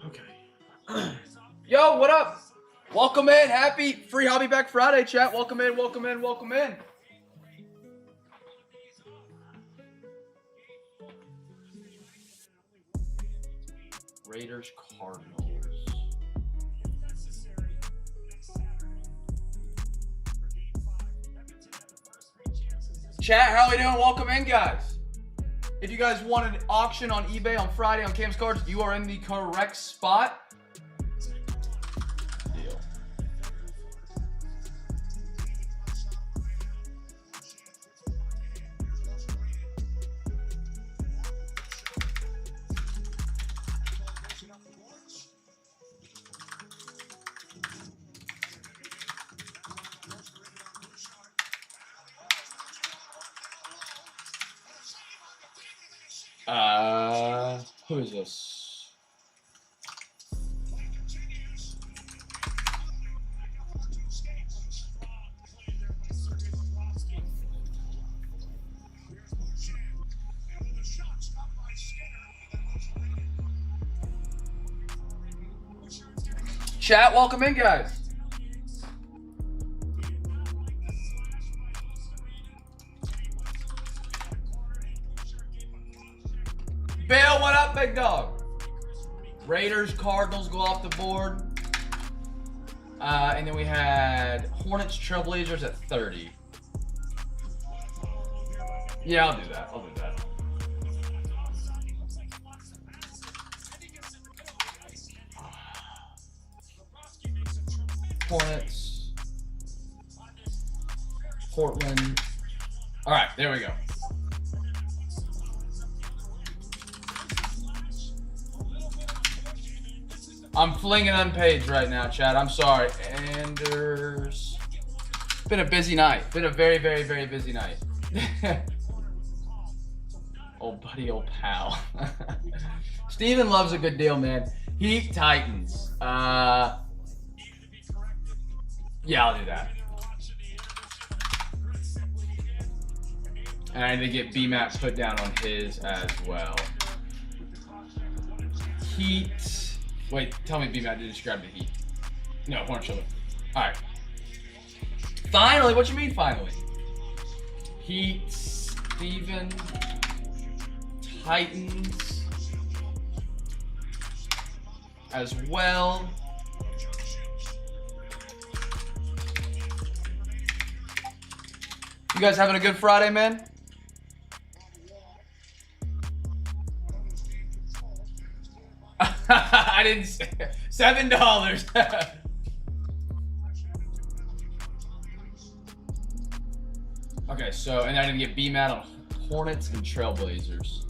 Okay. Yo, what up? Welcome in. Happy Free Hobby Back Friday, chat. Welcome in, welcome in, welcome in. Raiders, Cardinals. Chat, how are we doing? Welcome in, guys. If you guys want an auction on eBay on Friday on Cam's Cards, you are in the correct spot. Deal. Who is this? Chat, welcome in, guys. Bill, what up, big dog? Raiders, Cardinals go off the board. And then we had Hornets, Trailblazers at 30. Yeah, I'll do that. I'll do that. Hornets. Portland. All right, there we go. I'm flinging unpaged right now, Chad. I'm sorry. Anders. It's been a busy night. Been a very, very, very busy night. Old buddy, old pal. Steven loves a good deal, man. Heat Titans. Yeah, I'll do that. And I need to get B-Map put down on his as well. Heat. Wait, tell me B-Matt didn't describe the Heat. No, Hornet Shoulder. All right. Finally, what you mean finally? Heat, Steven, Titans as well. You guys having a good Friday, man? I didn't say $7. Okay, so and I didn't get B-Mat on Hornets and Trailblazers.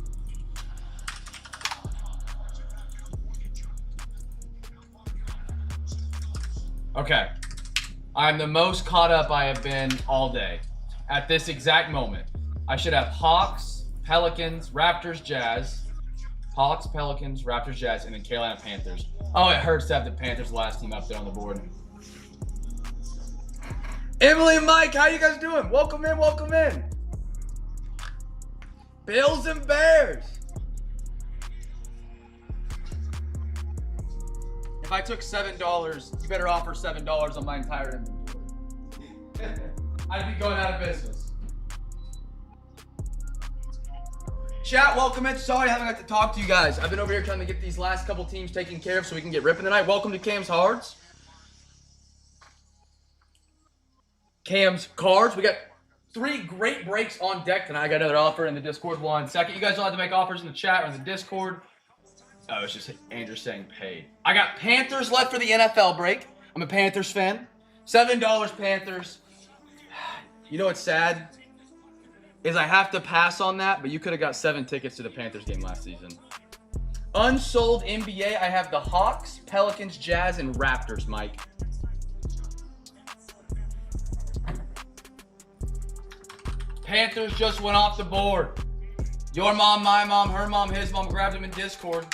Okay, I'm the most caught up I have been all day. At this exact moment, I should have Hawks, Pelicans, Raptors, Jazz. Hawks, Pelicans, Raptors, Jazz, and then Carolina Panthers. Oh, it hurts to have the Panthers last team up there on the board. Emily and Mike, how you guys doing? Welcome in, welcome in. Bills and Bears. If I took $7, you better offer $7 on my entire inventory. I'd be going out of business. Chat, welcome in. Sorry I haven't got to talk to you guys. I've been over here trying to get these last couple teams taken care of so we can get ripping tonight. Welcome to Cam's Cards. Cam's Cards. We got 3 great breaks on deck tonight. I got another offer in the Discord 1 second. You guys don't have to make offers in the chat or in the Discord. Oh, it's just Andrew saying paid. I got Panthers left for the NFL break. I'm a Panthers fan. $7 Panthers. You know what's sad? Is I have to pass on that, but you could have got 7 tickets to the Panthers game last season. Unsold NBA, I have the Hawks, Pelicans, Jazz, and Raptors, Mike. Panthers just went off the board. Your mom, my mom, her mom, his mom grabbed them in Discord.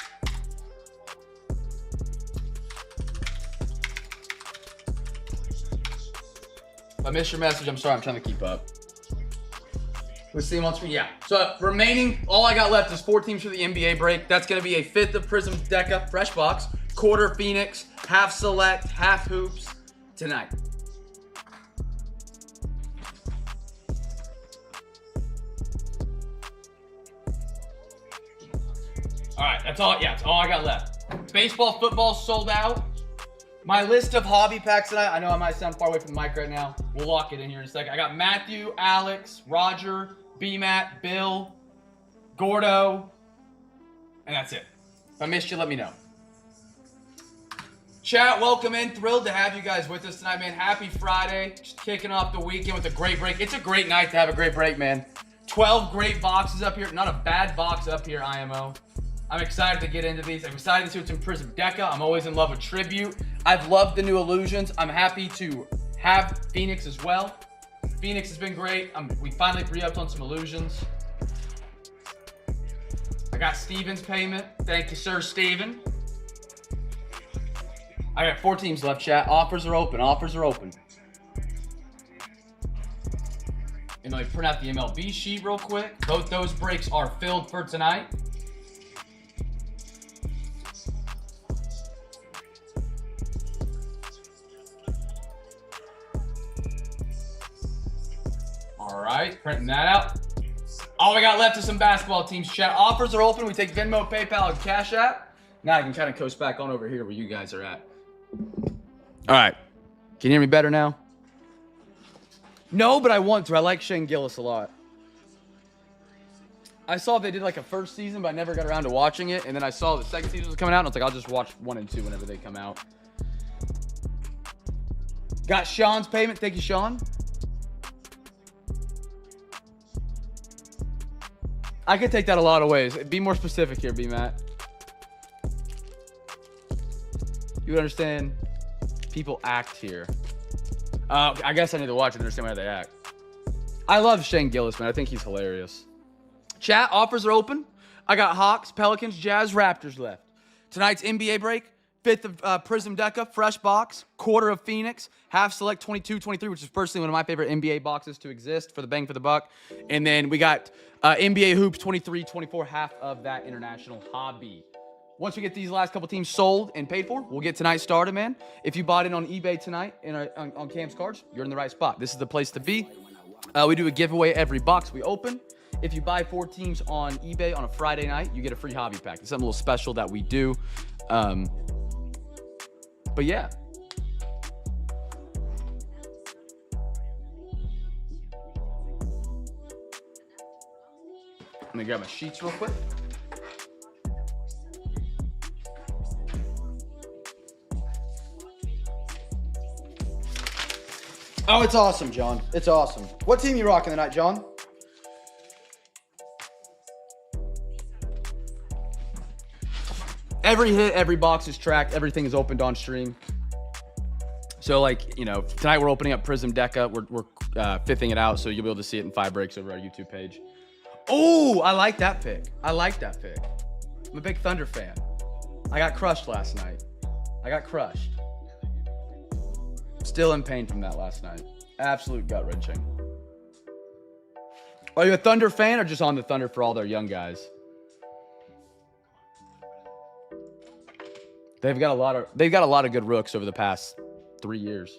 If I missed your message, I'm sorry. I'm trying to keep up. We see him on screen. Yeah. So remaining, all I got left is 4 teams for the NBA break. That's going to be a 5th of Prism Deca fresh box, quarter Phoenix, half select, half hoops tonight. All right, that's all. Yeah, that's all I got left. Baseball, football sold out. My list of hobby packs tonight. I know I might sound far away from the mic right now. We'll lock it in here in a second. I got Matthew, Alex, Roger, B-Matt, Bill, Gordo, and that's it. If I missed you, let me know. Chat, welcome in. Thrilled to have you guys with us tonight, man. Happy Friday. Just kicking off the weekend with a great break. It's a great night to have a great break, man. 12 great boxes up here. Not a bad box up here, IMO. I'm excited to get into these. I'm excited to see what's in Prism Deca. I'm always in love with Tribute. I've loved the new Illusions. I'm happy to have Phoenix as well. Phoenix has been great. We finally re-upped on some Illusions. I got Steven's payment. Thank you, sir, Steven. I got 4 teams left, chat. Offers are open. Offers are open. And let me print out the MLB sheet real quick. Both those breaks are filled for tonight. All right, printing that out. All we got left is some basketball teams, chat. Offers are open. We take Venmo, PayPal, and Cash App. Now I can kind of coast back on over here where you guys are at. All right. Can you hear me better now? No, but I want to. I like Shane Gillis a lot. I saw they did like a first season, but I never got around to watching it. And then I saw the second season was coming out, and I was like, I'll just watch 1 and 2 whenever they come out. Got Sean's payment. Thank you, Sean. I could take that a lot of ways. Be more specific here, B-Matt. You would understand people act here. I guess I need to watch it to understand how they act. I love Shane Gillis, man. I think he's hilarious. Chat, offers are open. I got Hawks, Pelicans, Jazz, Raptors left. Tonight's NBA break, 5th of Prism Deca, fresh box, quarter of Phoenix, half select 22-23, which is personally one of my favorite NBA boxes to exist for the bang for the buck. And then we got NBA hoops 23-24, half of that international hobby. Once we get these last couple teams sold and paid for, we'll get tonight started, man. If you bought in on eBay tonight on Cam's cards, you're in the right spot. This is the place to be. We do a giveaway every box we open. If you buy 4 teams on eBay on a Friday night, you get a free hobby pack. It's something a little special that we do. But yeah. Let me grab my sheets real quick. Oh, it's awesome, John. It's awesome. What team you rocking tonight, John? Every hit, every box is tracked. Everything is opened on stream. So, like, you know, tonight we're opening up Prism Deca. We're fifthing it out, so you'll be able to see it in 5 breaks over our YouTube page. Oh, I like that pick. I like that pick. I'm a big Thunder fan. I got crushed last night. I got crushed. Still in pain from that last night. Absolute gut-wrenching. Are you a Thunder fan or just on the Thunder for all their young guys? They've got a lot of good rooks over the past 3 years.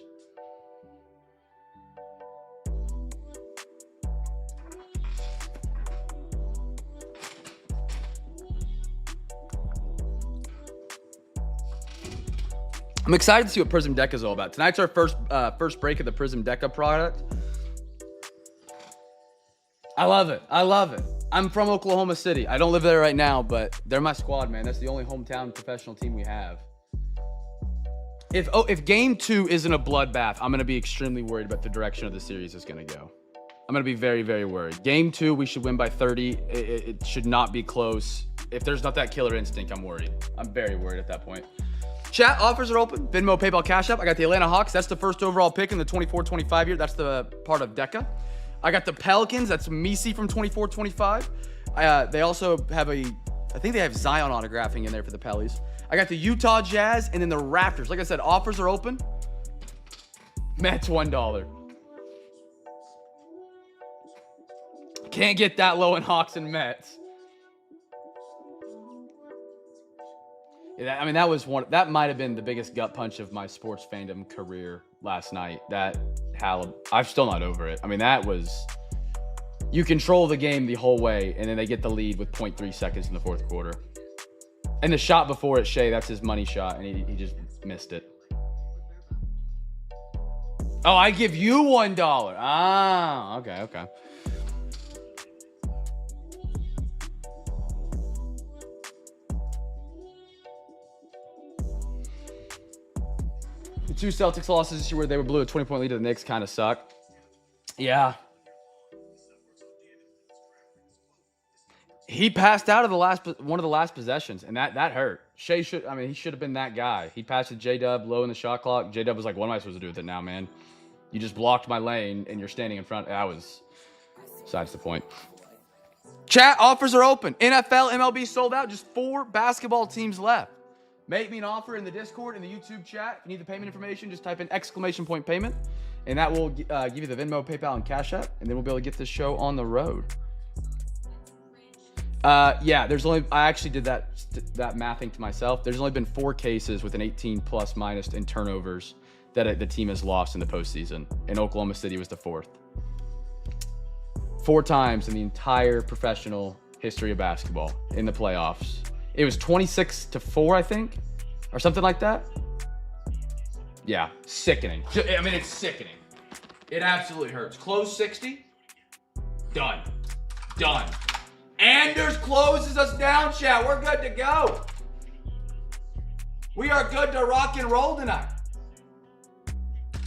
I'm excited to see what Prism Deca is all about. Tonight's our first break of the Prism Deca product. I love it. I love it. I'm from Oklahoma City. I don't live there right now, but they're my squad, man. That's the only hometown professional team we have. If game 2 isn't a bloodbath, I'm going to be extremely worried about the direction of the series is going to go. I'm going to be very, very worried. Game 2, we should win by 30. It should not be close. If there's not that killer instinct, I'm worried. I'm very worried at that point. Chat, offers are open. Venmo, PayPal, Cash App. I got the Atlanta Hawks. That's the first overall pick in the 24-25 year. That's the part of Deca. I got the Pelicans. That's Misi from 24-25. They also have I think they have Zion autographing in there for the Pellies. I got the Utah Jazz and then the Raptors. Like I said, offers are open. Mets $1. Can't get that low in Hawks and Mets. Yeah, I mean, that might have been the biggest gut punch of my sports fandom career last night. I'm still not over it. I mean, that was, you control the game the whole way, and then they get the lead with 0.3 seconds in the fourth quarter. And the shot before it, Shea, that's his money shot, and he just missed it. Oh, I give you $1. Ah, okay. The 2 Celtics losses this year where they were blew a 20-point lead to the Knicks kind of suck. Yeah. He passed out of one of the last possessions, and that hurt. Shea he should have been that guy. He passed to J-Dub low in the shot clock. J-Dub was like, what am I supposed to do with it now, man? You just blocked my lane, and you're standing in front. That was besides the point. Chat, offers are open. NFL, MLB sold out. Just 4 basketball teams left. Make me an offer in the Discord, in the YouTube chat. If you need the payment information, just type in ~payment, and that will give you the Venmo, PayPal, and Cash App, and then we'll be able to get this show on the road. Yeah, I actually did that mathing to myself. There's only been 4 cases with an 18 plus minus in turnovers that the team has lost in the postseason, and Oklahoma City was the 4th. 4 times in the entire professional history of basketball in the playoffs. It was 26-4, I think, or something like that. Yeah, sickening. I mean, it's sickening. It absolutely hurts. Close 60. Done. Anders closes us down, chat. We're good to go. We are good to rock and roll tonight.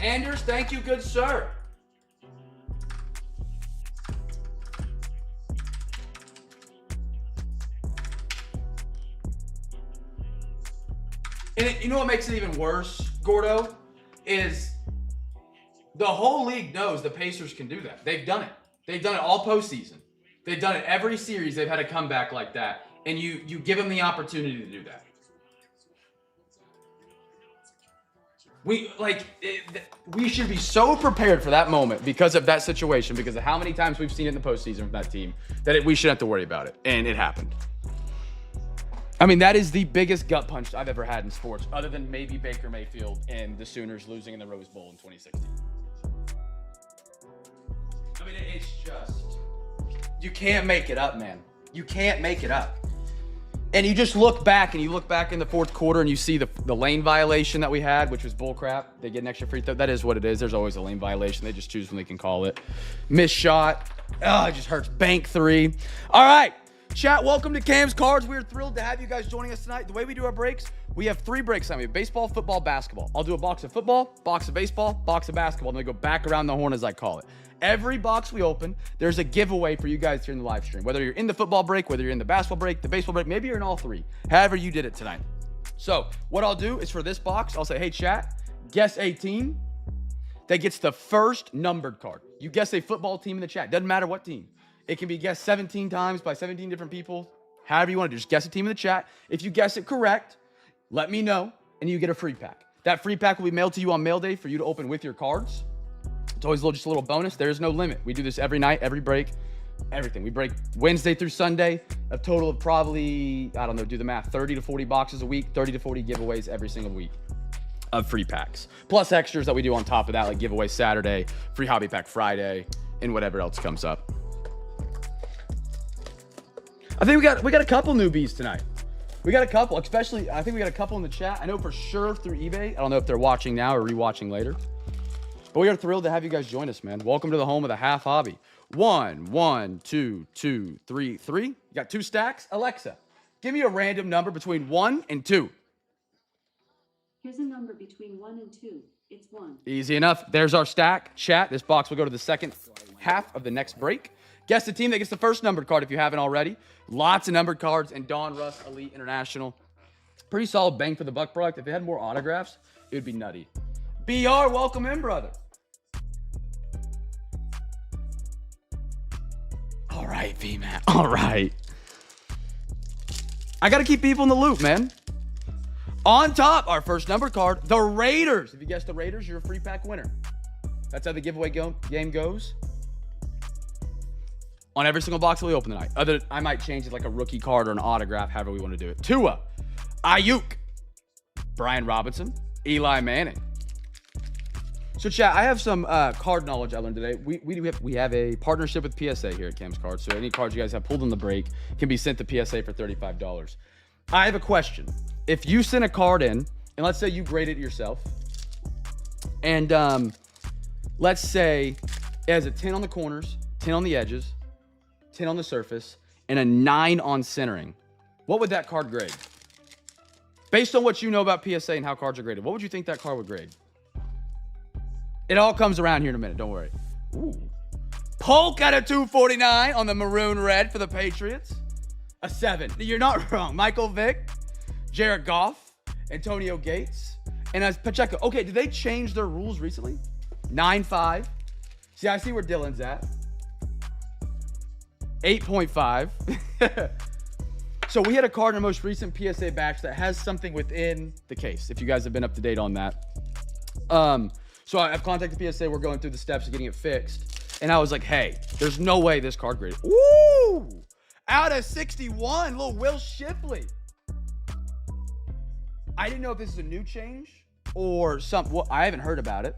Anders, thank you, good sir. And you know what makes it even worse, Gordo, is the whole league knows the Pacers can do that. They've done it. They've done it all postseason. They've done it every series. They've had a comeback like that, and you give them the opportunity to do that. We should be so prepared for that moment because of that situation, because of how many times we've seen it in the postseason from that team, that we shouldn't have to worry about it, and it happened. I mean, that is the biggest gut punch I've ever had in sports, other than maybe Baker Mayfield and the Sooners losing in the Rose Bowl in 2016. I mean, it's just, you can't make it up, man. You can't make it up. And you just look back, and you look back in the fourth quarter, and you see the lane violation that we had, which was bullcrap. They get an extra free throw. That is what it is. There's always a lane violation. They just choose when they can call it. Missed shot. Oh, it just hurts. Bank 3. All right. Chat, welcome to Cam's Cards. We're thrilled to have you guys joining us tonight. The way we do our breaks, we have 3 breaks on. We have baseball, football, basketball. I'll do a box of football, box of baseball, box of basketball, and then we go back around the horn, as I call it. Every box we open, there's a giveaway for you guys here in the live stream. Whether you're in the football break, whether you're in the basketball break, the baseball break, maybe you're in all 3. However you did it tonight. So what I'll do is for this box, I'll say, hey, chat, guess a team that gets the first numbered card. You guess a football team in the chat. Doesn't matter what team. It can be guessed 17 times by 17 different people. However you want to do. Just guess a team in the chat. If you guess it correct, let me know, and you get a free pack. That free pack will be mailed to you on mail day for you to open with your cards. It's always just a little bonus. There is no limit. We do this every night, every break, everything. We break Wednesday through Sunday, a total of probably, I don't know, do the math, 30 to 40 boxes a week, 30 to 40 giveaways every single week of free packs. Plus extras that we do on top of that, like giveaway Saturday, free hobby pack Friday, and whatever else comes up. I think we got a couple newbies tonight. We got a couple, especially, I think we got a couple in the chat. I know for sure through eBay. I don't know if they're watching now or rewatching later. But we are thrilled to have you guys join us, man. Welcome to the home of the half hobby. 1, 2, 2, 3, 3. You got 2 stacks. Alexa, give me a random number between 1 and 2. Here's a number between 1 and 2. It's 1. Easy enough. There's our stack. Chat, this box will go to the second half of the next break. Guess the team that gets the first numbered card if you haven't already. Lots of numbered cards and Don Russ Elite International. Pretty solid bang for the buck product. If it had more autographs, it would be nutty. BR, welcome in, brother. All right, V-Man. All right. I got to keep people in the loop, man. On top, our first numbered card, the Raiders. If you guess the Raiders, you're a free pack winner. That's how the giveaway game goes. on every single box that we open tonight. I might change it like a rookie card or an autograph, however we want to do it. Tua, Ayuk, Brian Robinson, Eli Manning. So chat, I have some card knowledge I learned today. We have a partnership with PSA here at Cam's Cards. So any cards you guys have pulled on the break can be sent to PSA for $35. I have a question. If you send a card in, and let's say you grade it yourself, and let's say it has a 10 on the corners, 10 on the edges, 10 on the surface, and a 9 on centering, what would that card grade? Based on what you know about PSA and how cards are graded, what would you think that card would grade? It all comes around here in a minute. Don't worry. Ooh. Polk at a 249 on the maroon red for the Patriots. A 7. You're not wrong. Michael Vick, Jared Goff, Antonio Gates, and as Pacheco. Okay, did they change their rules recently? 9.5. See, I see where Dylan's at. 8.5. So we had a card in the most recent PSA batch that has something within the case, if you guys have been up to date on that. So I've contacted PSA. We're going through the steps of getting it fixed. And I was like, hey, there's no way this card graded. Woo! Out of 61, little Will Shipley. I didn't know if this is a new change or something. Well, I haven't heard about it.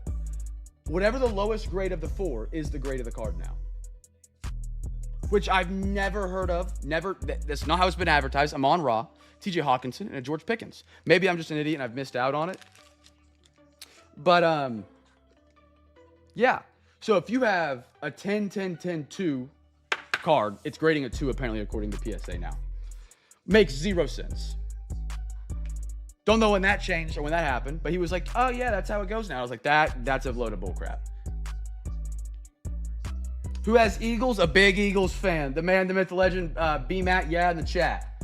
Whatever the lowest grade of the 4 is the grade of the card now. Which I've never heard of. Never. That's not how it's been advertised. I'm on Raw. TJ Hawkinson and a George Pickens. Maybe I'm just an idiot and I've missed out on it. But, yeah. So if you have a 10, 10, 10, 2 card, it's grading a 2 apparently according to PSA now. Makes 0 sense. Don't know when that changed or when that happened, but he was like, oh yeah, that's how it goes now. I was like, that's a load of bullcrap. Who has Eagles? A big Eagles fan. The man, the myth, the legend, B-Matt, yeah, in the chat.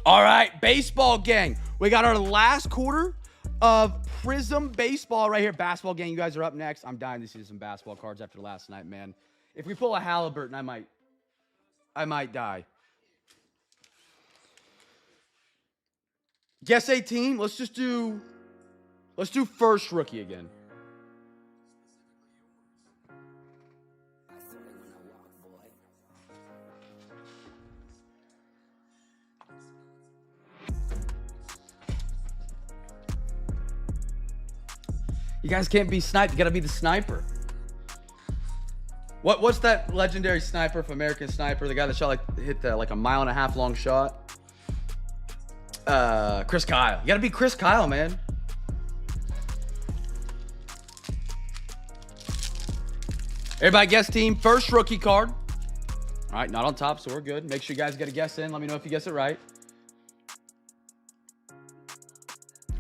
All right, baseball gang. We got our last quarter of Prism Baseball right here. Basketball gang, you guys are up next. I'm dying to see some basketball cards after last night, man. If we pull a Halliburton, I might die. Guess 18. Let's do first rookie again. You guys can't be sniped. You got to be the sniper. What's that legendary sniper from American Sniper? The guy that hit like a 1.5 mile long shot. Chris Kyle. You got to be Chris Kyle, man. Everybody guess team. First rookie card. All right, not on top, so we're good. Make sure you guys get a guess in. Let me know if you guess it right.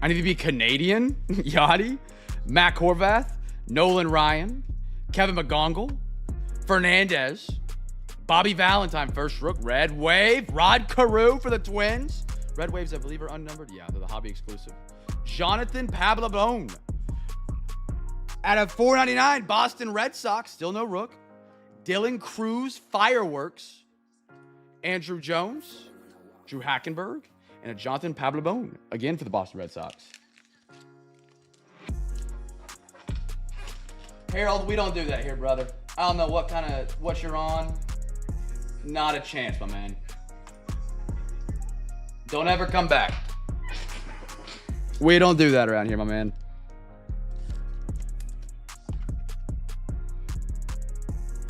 I need to be Canadian. Yachty. Matt Horvath, Nolan Ryan, Kevin McGongle, Fernandez, Bobby Valentine, first rook, Red Wave, Rod Carew for the Twins. Red Waves, I believe, are unnumbered. Yeah, they're the hobby exclusive. Jonathan Pablabone. Out of 499, Boston Red Sox, still no rook. Dylan Cruz, Fireworks. Andrew Jones, Drew Hackenberg, and a Jonathan Pablabone, again for the Boston Red Sox. Harold, we don't do that here, brother. I don't know what you're on. Not a chance, my man. Don't ever come back. We don't do that around here, my man.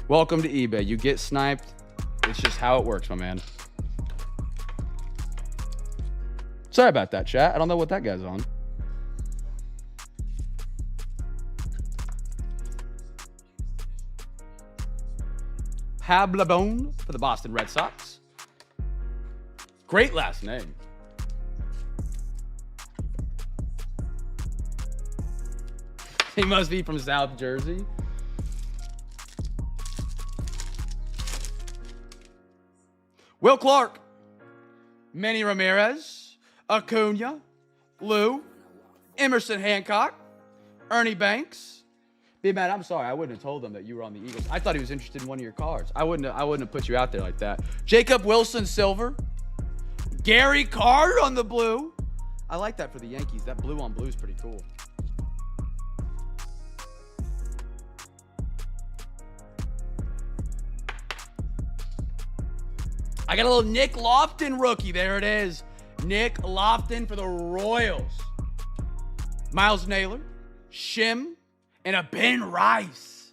Welcome to eBay. You get sniped. It's just how it works, my man. Sorry about that, chat. I don't know what that guy's on. Pablabone for the Boston Red Sox. Great last name. He must be from South Jersey. Will Clark. Manny Ramirez. Acuna. Lou. Emerson Hancock. Ernie Banks. Big man, I'm sorry. I wouldn't have told them that you were on the Eagles. I thought he was interested in one of your cards. I wouldn't have put you out there like that. Jacob Wilson, silver. Gary Carter on the blue. I like that for the Yankees. That blue on blue is pretty cool. I got a little Nick Lofton rookie. There it is. Nick Lofton for the Royals. Miles Naylor, Shim, and a Ben Rice.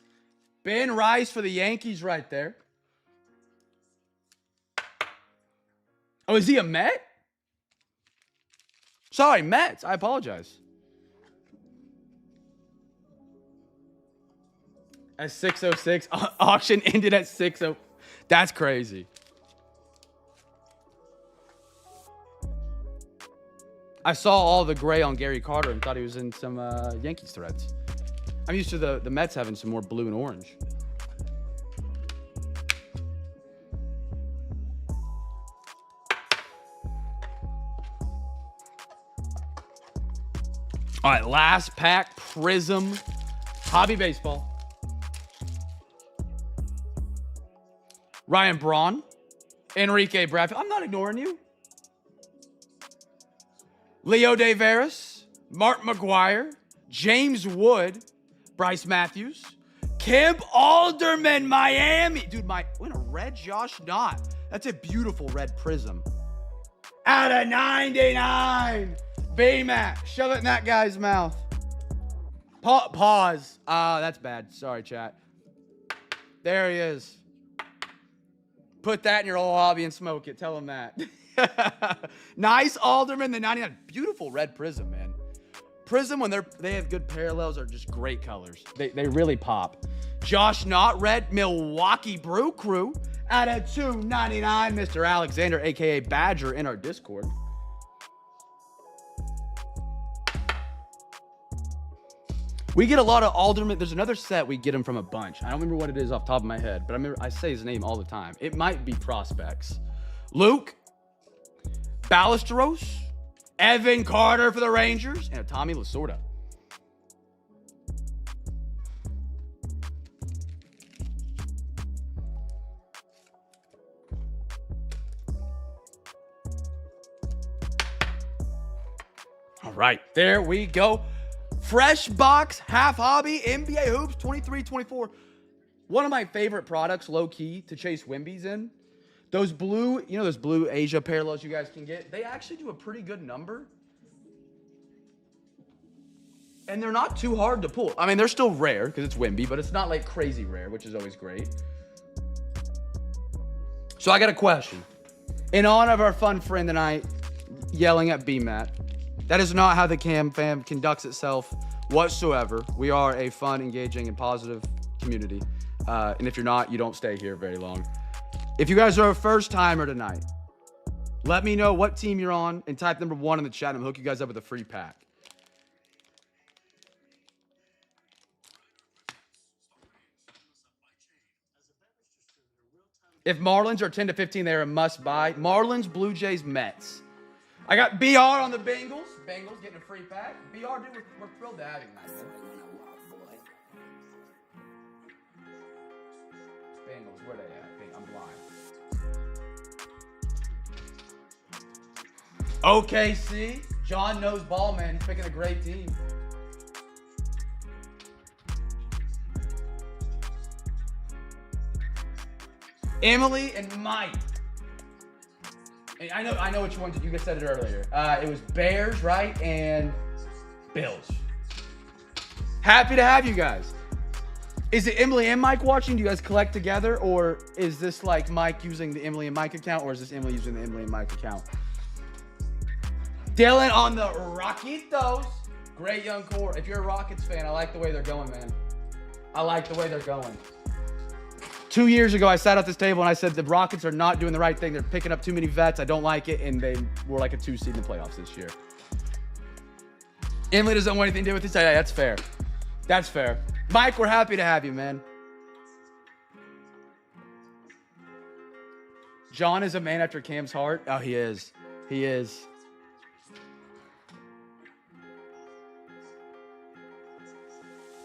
Ben Rice for the Yankees right there. Oh, is he a Met? Sorry, Mets. I apologize. At 6:06. Auction ended at 6:00. That's crazy. I saw all the gray on Gary Carter and thought he was in some Yankees threads. I'm used to the Mets having some more blue and orange. All right, last pack, Prism, Hobby Baseball. Ryan Braun, Enrique Bradfield. I'm not ignoring you. Leo De Veras, Mark McGuire, James Wood, Bryce Matthews, Kemp Alderman, Miami. Dude, what a red Josh Knott. That's a beautiful red Prism. Out of 99. B-Mac, shove it in that guy's mouth. Pause. That's bad. Sorry, chat. There he is. Put that in your whole hobby and smoke it. Tell him that. Nice Alderman, the 99. Beautiful red Prism, man. Prism, when they have good parallels, are just great colors. They really pop. Josh Knott, red Milwaukee Brew Crew. Out of 299, Mr. Alexander, a.k.a. Badger, in our Discord. We get a lot of Alderman. There's another set we get him from a bunch. I don't remember what it is off the top of my head, but I say his name all the time. It might be Prospects. Luke, Ballesteros, Evan Carter for the Rangers, and Tommy Lasorda. All right, there we go. Fresh box, half hobby, NBA hoops, 23-24. One of my favorite products, low key, to chase Wimbies in. Those blue, those blue Asia parallels you guys can get, they actually do a pretty good number. And they're not too hard to pull. I mean, they're still rare because it's Wimby, but it's not like crazy rare, which is always great. So I got a question. In honor of our fun friend tonight, yelling at BMAT, that is not how the Cam Fam conducts itself whatsoever. We are a fun, engaging, and positive community. And if you're not, you don't stay here very long. If you guys are a first timer tonight, let me know what team you're on and type number 1 in the chat and I'll hook you guys up with a free pack. If Marlins are 10 to 15, they're a must buy. Marlins, Blue Jays, Mets. I got BR on the Bengals. Bengals getting a free pack. BR, dude, we're thrilled to have you tonight, man. Bengals, where they at? I'm blind. OKC. John knows ball, man. He's picking a great team. Emily and Mike. I know which ones you guys said it earlier. It was Bears, right? And Bills. Happy to have you guys. Is it Emily and Mike watching? Do you guys collect together? Or is this like Mike using the Emily and Mike account? Or is this Emily using the Emily and Mike account? Dylan on the Rockitos. Great young core. If you're a Rockets fan, I like the way they're going, man. I like the way they're going. 2 years ago, I sat at this table and I said the Rockets are not doing the right thing. They're picking up too many vets. I don't like it. And they were like a 2 seed in the playoffs this year. Emily doesn't want anything to do with this. Yeah, that's fair. That's fair. Mike, we're happy to have you, man. John is a man after Cam's heart. Oh, he is. He is.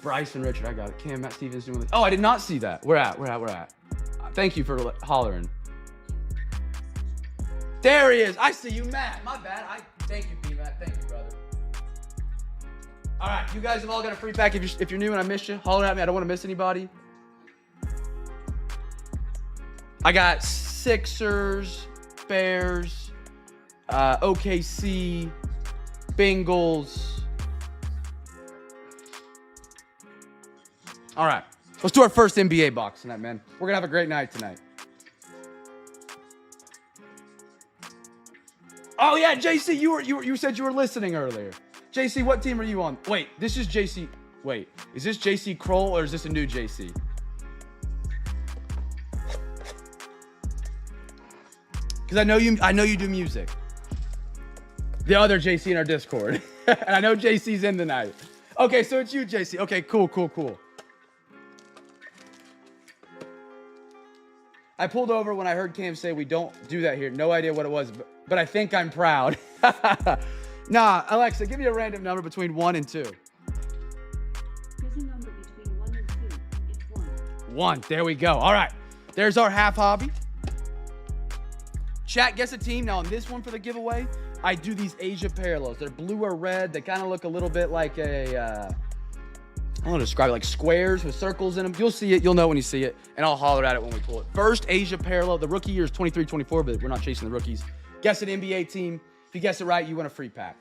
Bryson Richard, I got it. Cam, Matt Stevens doing this. Oh, I did not see that. We're at. Thank you for hollering. There he is. I see you, Matt. My bad. Thank you, P-Matt. Thank you, brother. All right, you guys have all got a free pack. If you're new and I missed you, holler at me. I don't want to miss anybody. I got Sixers, Bears, OKC, Bengals. All right, let's do our first NBA box tonight, man. We're gonna have a great night tonight. Oh yeah, JC, you said you were listening earlier. JC, what team are you on? Wait, this is JC. Wait, is this JC Kroll or is this a new JC? Because I know you do music. The other JC in our Discord. And I know JC's in tonight. Okay, so it's you, JC. Okay, cool. I pulled over when I heard Cam say we don't do that here. No idea what it was, but I think I'm proud. Nah, Alexa, give me a random number between 1 and 2. Here's a number between 1 and 2. It's 1. 1. There we go. All right. There's our half hobby. Chat, guess a team. Now, on this one for the giveaway, I do these Asia parallels. They're blue or red. They kind of look a little bit like I don't know to describe it, like squares with circles in them. You'll see it. You'll know when you see it. And I'll holler at it when we pull it. First Asia parallel. The rookie year is 23-24, but we're not chasing the rookies. Guess an NBA team. If you guess it right, you win a free pack.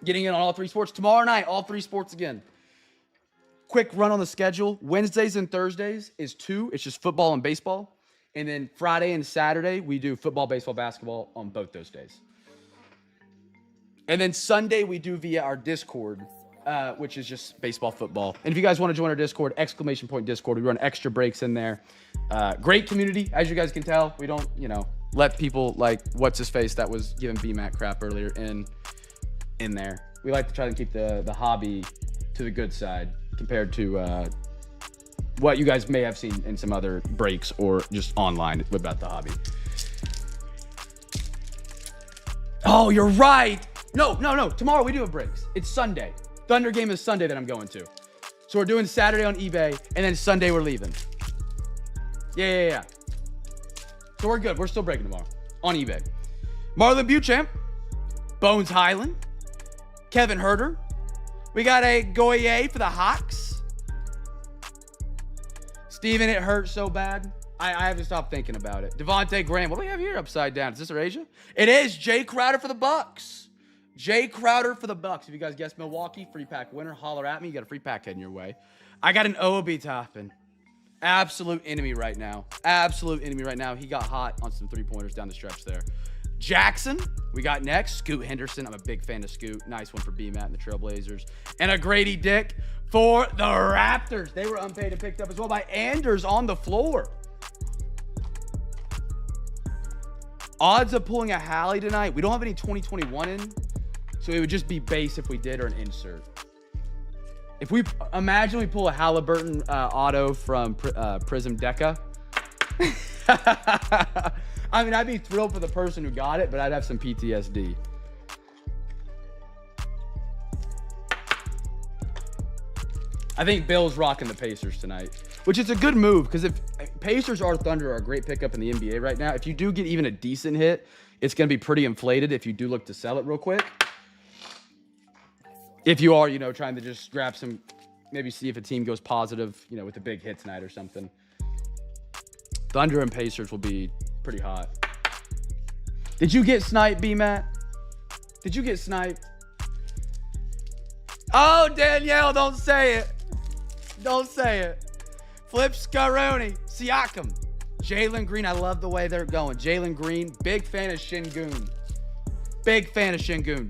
Getting in on all 3 sports. Tomorrow night, all 3 sports again. Quick run on the schedule. Wednesdays and Thursdays is 2. It's just football and baseball. And then Friday and Saturday, we do football, baseball, basketball on both those days. And then Sunday, we do via our Discord, which is just baseball, football. And if you guys want to join our Discord, !Discord. We run extra breaks in there. Great community, as you guys can tell. We don't, let people like what's-his-face that was giving BMAC crap earlier in there. We like to try to keep the hobby to the good side compared to what you guys may have seen in some other breaks or just online about the hobby. Oh, you're right. No. Tomorrow we do have breaks. It's Sunday. Thunder game is Sunday that I'm going to. So we're doing Saturday on eBay, and then Sunday we're leaving. Yeah. So we're good. We're still breaking tomorrow on eBay. Marlon Beauchamp, Bones Highland, Kevin Herter. We got a Goyer for the Hawks. Steven, it hurts so bad. I have to stop thinking about it. Devontae Graham. What do we have here upside down? Is this Asia? It is Jay Crowder for the Bucks. Jay Crowder for the Bucks. If you guys guess Milwaukee, free pack winner, holler at me. You got a free pack heading your way. I got an OB Toppin. Absolute enemy right now. He got hot on some 3-pointers down the stretch there. Jackson, we got next. Scoot Henderson. I'm a big fan of Scoot. Nice one for B-Matt and the Trailblazers. And a Grady Dick for the Raptors. They were unpaid and picked up as well by Anders on the floor. Odds of pulling a Hallie tonight. We don't have any 2021 in, so it would just be base if we did or an insert. If we imagine we pull a Halliburton auto from Prism Deca. I mean, I'd be thrilled for the person who got it, but I'd have some PTSD. I think Bill's rocking the Pacers tonight, which is a good move because if Pacers or Thunder are a great pickup in the NBA right now, if you do get even a decent hit, it's going to be pretty inflated if you do look to sell it real quick. If you are, trying to just grab some, maybe see if a team goes positive, with a big hit tonight or something. Thunder and Pacers will be pretty hot. Did you get sniped, B-Matt? Did you get sniped? Oh, Danielle, don't say it. Don't say it. Flip Scaroni, Siakam, Jalen Green. I love the way they're going. Jalen Green, big fan of Şengün.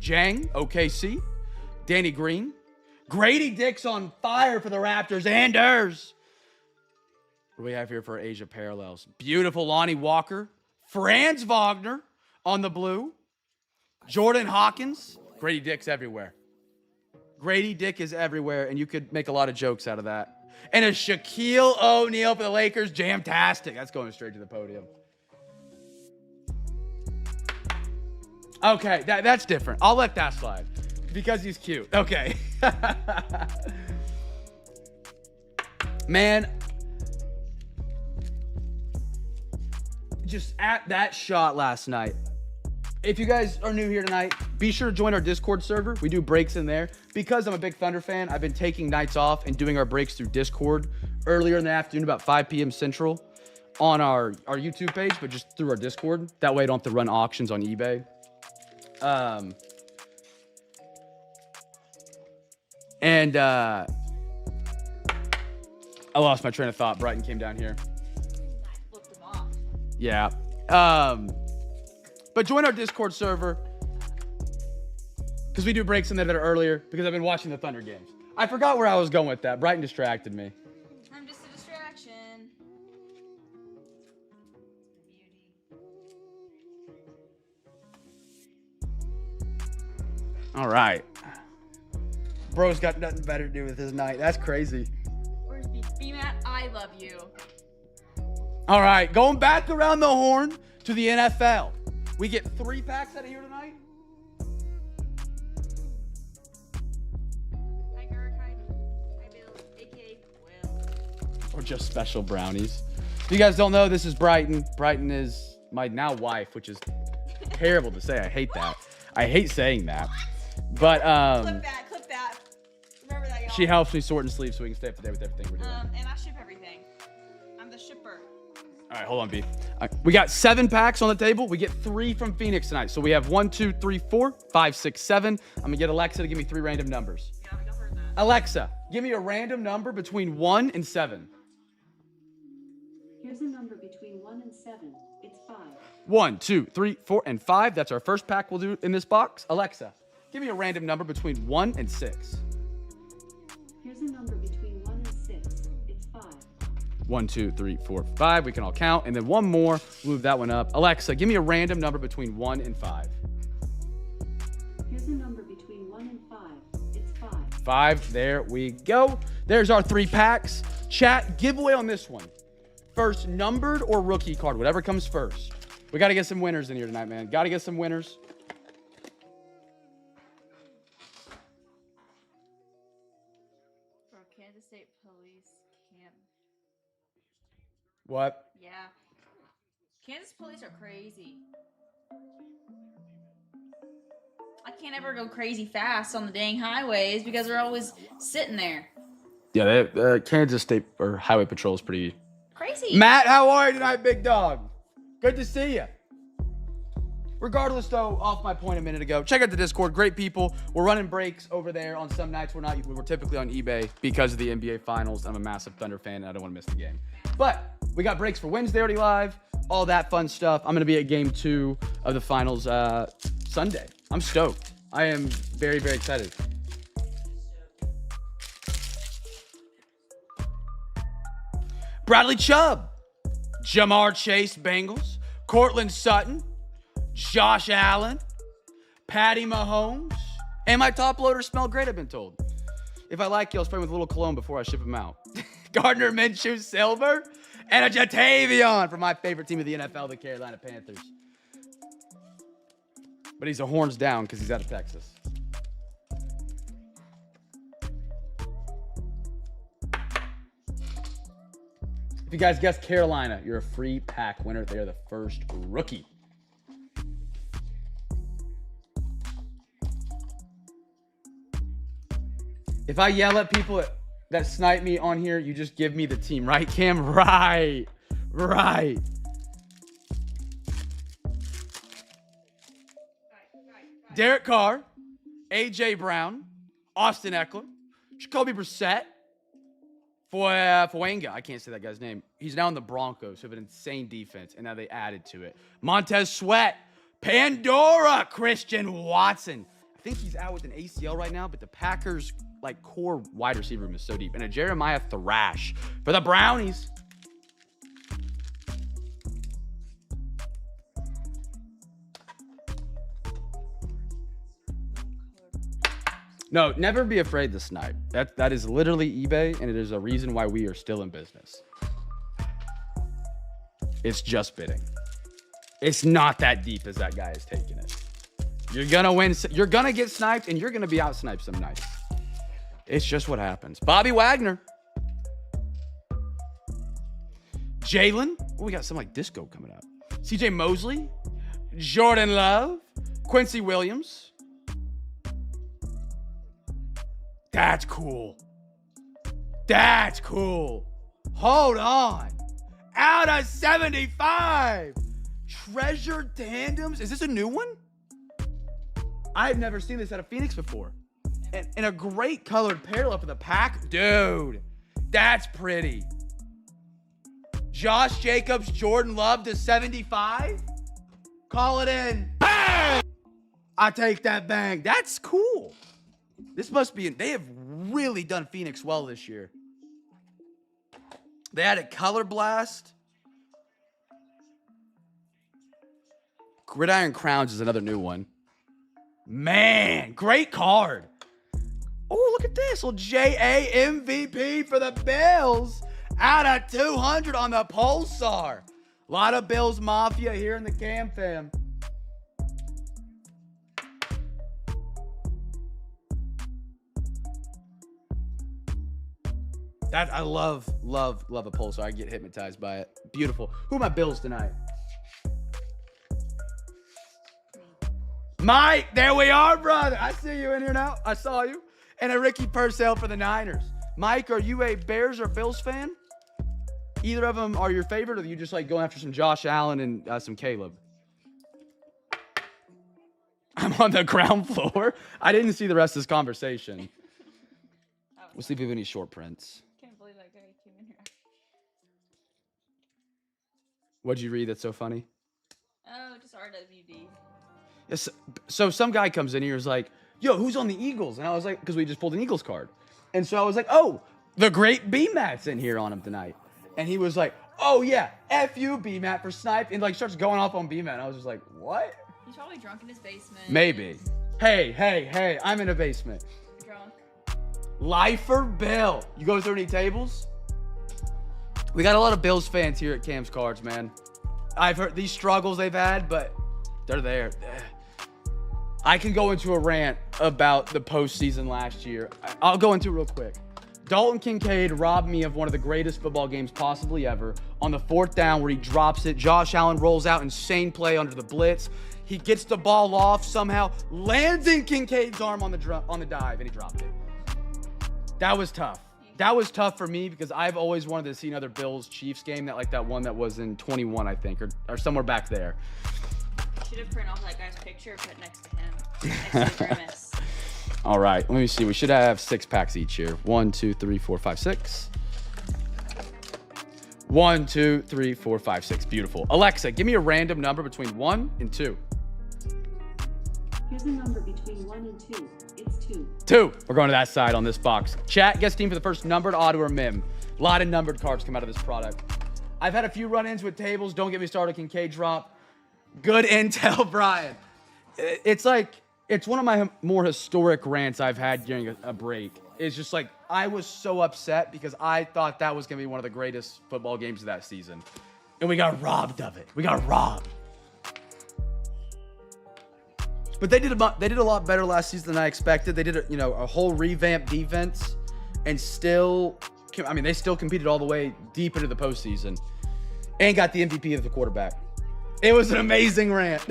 Jang, OKC. Danny Green. Grady Dick's on fire for the Raptors. Anders. What do we have here for Asia parallels? Beautiful Lonnie Walker. Franz Wagner on the blue. Jordan Hawkins. Grady Dick's everywhere. Grady Dick is everywhere, and you could make a lot of jokes out of that. And a Shaquille O'Neal for the Lakers. Jamtastic. That's going straight to the podium. Okay, that's different. I'll let that slide because he's cute. Okay. Man, just at that shot last night. If you guys are new here tonight, be sure to join our Discord server. We do breaks in there. Because I'm a big Thunder fan, I've been taking nights off and doing our breaks through Discord earlier in the afternoon, about 5 p.m. Central. on our YouTube page, but just through our Discord. That way I don't have to run auctions on eBay. And I lost my train of thought. Brighton came down here. I flipped them off. Yeah. But join our Discord server. Because we do breaks in there that are earlier. Because I've been watching the Thunder games. I forgot where I was going with that. Brighton distracted me. I'm just a distraction. All right. Bro's got nothing better to do with his night. That's crazy. Where's B-Matt? I love you. All right. Going back around the horn to the NFL. We get 3 packs out of here tonight. Hi, Garrett. Hi, Bill. A.K.A. Will. Or just special brownies. If you guys don't know, this is Brighton. Brighton is my now wife, which is terrible to say. I hate that. I hate saying that. But Clip that. Remember that, y'all. she helps me sort and sleep so we can stay up to date with everything we're doing. And I ship everything. I'm the shipper. All right, hold on, B. We got 7 packs on the table. We get 3 from Phoenix tonight. So we have 1, 2, 3, 4, 5, 6, 7. I'm going to get Alexa to give me 3 random numbers. Yeah, we heard that. Alexa, give me a random number between 1 and 7. Here's a number between 1 and 7. It's 5. 1, 2, 3, 4, and 5. That's our first pack we'll do in this box. Alexa, give me a random number between 1 and 6. Here's a number between 1 and 6. It's 5. 1, 2, 3, 4, 5. We can all count. And then one more. Move that one up. Alexa, give me a random number between 1 and 5. Here's a number between 1 and 5. It's 5. 5. There we go. There's our 3 packs. Chat, giveaway on this one. First numbered or rookie card, whatever comes first. We got to get some winners in here tonight, man. Got to get some winners. Bro, Kansas State Police can't. What? Yeah. Kansas police are crazy. I can't ever go crazy fast on the dang highways because they're always sitting there. Yeah, Kansas State or Highway Patrol is pretty... Crazy. Matt, how are you tonight, big dog? Good to see you. Regardless, though, off my point a minute ago, check out the Discord. Great people. We're running breaks over there on some nights. We're typically on eBay because of the NBA Finals. I'm a massive Thunder fan, and I don't want to miss the game. But we got breaks for Wednesday already live, all that fun stuff. I'm going to be at Game 2 of the Finals Sunday. I'm stoked. I am very, very excited. Bradley Chubb, Jamar Chase, Bengals, Cortland Sutton, Josh Allen, Patty Mahomes, and my top loaders smell great, I've been told. If I like you, I'll spray them with a little cologne before I ship them out. Gardner Minshew Silver, and a Jatavion from my favorite team of the NFL, the Carolina Panthers. But he's a horns down because he's out of Texas. If you guys guessed Carolina, you're a free pack winner. They are the first rookie. If I yell at people that snipe me on here, you just give me the team, right, Cam? Right. Derek Carr, A.J. Brown, Austin Eckler, Jacoby Brissett, Fuenga, I can't say that guy's name. He's now in the Broncos, who have an insane defense, and now they added to it. Montez Sweat, Pandora, Christian Watson. I think he's out with an ACL right now, but the Packers' core wide receiver room is so deep. And a Jeremiah Thrash for the Brownies. No, never be afraid to snipe. That is literally eBay, and it is a reason why we are still in business. It's just bidding. It's not that deep as that guy is taking it. You're gonna win. You're gonna get sniped, and you're gonna be out sniped some nights. It's just what happens. Bobby Wagner, Jalen. Oh, we got some disco coming up. CJ Mosley, Jordan Love, Quincy Williams. That's cool. Hold on. out of 75. Treasure tandems. Is this a new one? I've never seen this out of Phoenix before. And a great colored parallel for the pack. Dude, that's pretty. Josh Jacobs, Jordan Love to 75. Call it in. Bang! I take that bang. That's cool. This must be, they have really done Phoenix well this year. They had a color blast. Gridiron Crowns is another new one. Man, great card. Oh, look at this. Little J.A. MVP for the Bills. Out of 200 on the Pulsar. A lot of Bills Mafia here in the CamFam. That I love a Pulsar. I get hypnotized by it. Beautiful. Who are my Bills tonight? Mike, there we are, brother. I see you in here now. I saw you. And a Ricky Purcell for the Niners. Mike, are you a Bears or Bills fan? Either of them are your favorite, or are you just like going after some Josh Allen and some Caleb? I'm on the ground floor. I didn't see the rest of this conversation. We'll see if we have any short prints. Can't believe that guy came in here. What'd you read that's so funny? Oh, just RWD. Yes. So some guy comes in here and is like, yo, who's on the Eagles? And I was like, because we just pulled an Eagles card. And so I was like, oh, the great B-Mat's in here on him tonight. And he was like, oh, yeah, F you, B-Mat, for snipe. And like starts going off on B-Mat. And I was just like, what? He's probably drunk in his basement. Maybe. Hey, I'm in a basement. Drunk. Lifer Bill. You go through any tables? We got a lot of Bills fans here at Cam's Cards, man. I've heard these struggles they've had, but they're there. I can go into a rant about the postseason last year. I'll go into it real quick. Dalton Kincaid robbed me of one of the greatest football games possibly ever. On the 4th down where he drops it, Josh Allen rolls out, insane play under the blitz. He gets the ball off somehow, lands in Kincaid's arm on the dive, and he dropped it. That was tough. That was tough for me because I've always wanted to see another Bills-Chiefs game, that one that was in 21, I think, or somewhere back there. Should have printed off that guy's picture and put it next to him. Next to the grimace. All right, let me see. We should have 6 packs each here. 1, 2, 3, 4, 5, 6. 1, 2, 3, 4, 5, 6. Beautiful. Alexa, give me a random number between 1 and 2. Here's a number between 1 and 2. It's 2. 2. We're going to that side on this box. Chat, guess team for the first numbered auto or mim. A lot of numbered cards come out of this product. I've had a few run-ins with tables. Don't get me started. Kincaid drop. Good intel, Brian. It's one of my more historic rants I've had during a break. It's just like, I was so upset because I thought that was going to be one of the greatest football games of that season. And we got robbed of it. We got robbed. But they did a lot better last season than I expected. They did a whole revamped defense and they still competed all the way deep into the postseason and got the MVP of the quarterback. It was an amazing rant.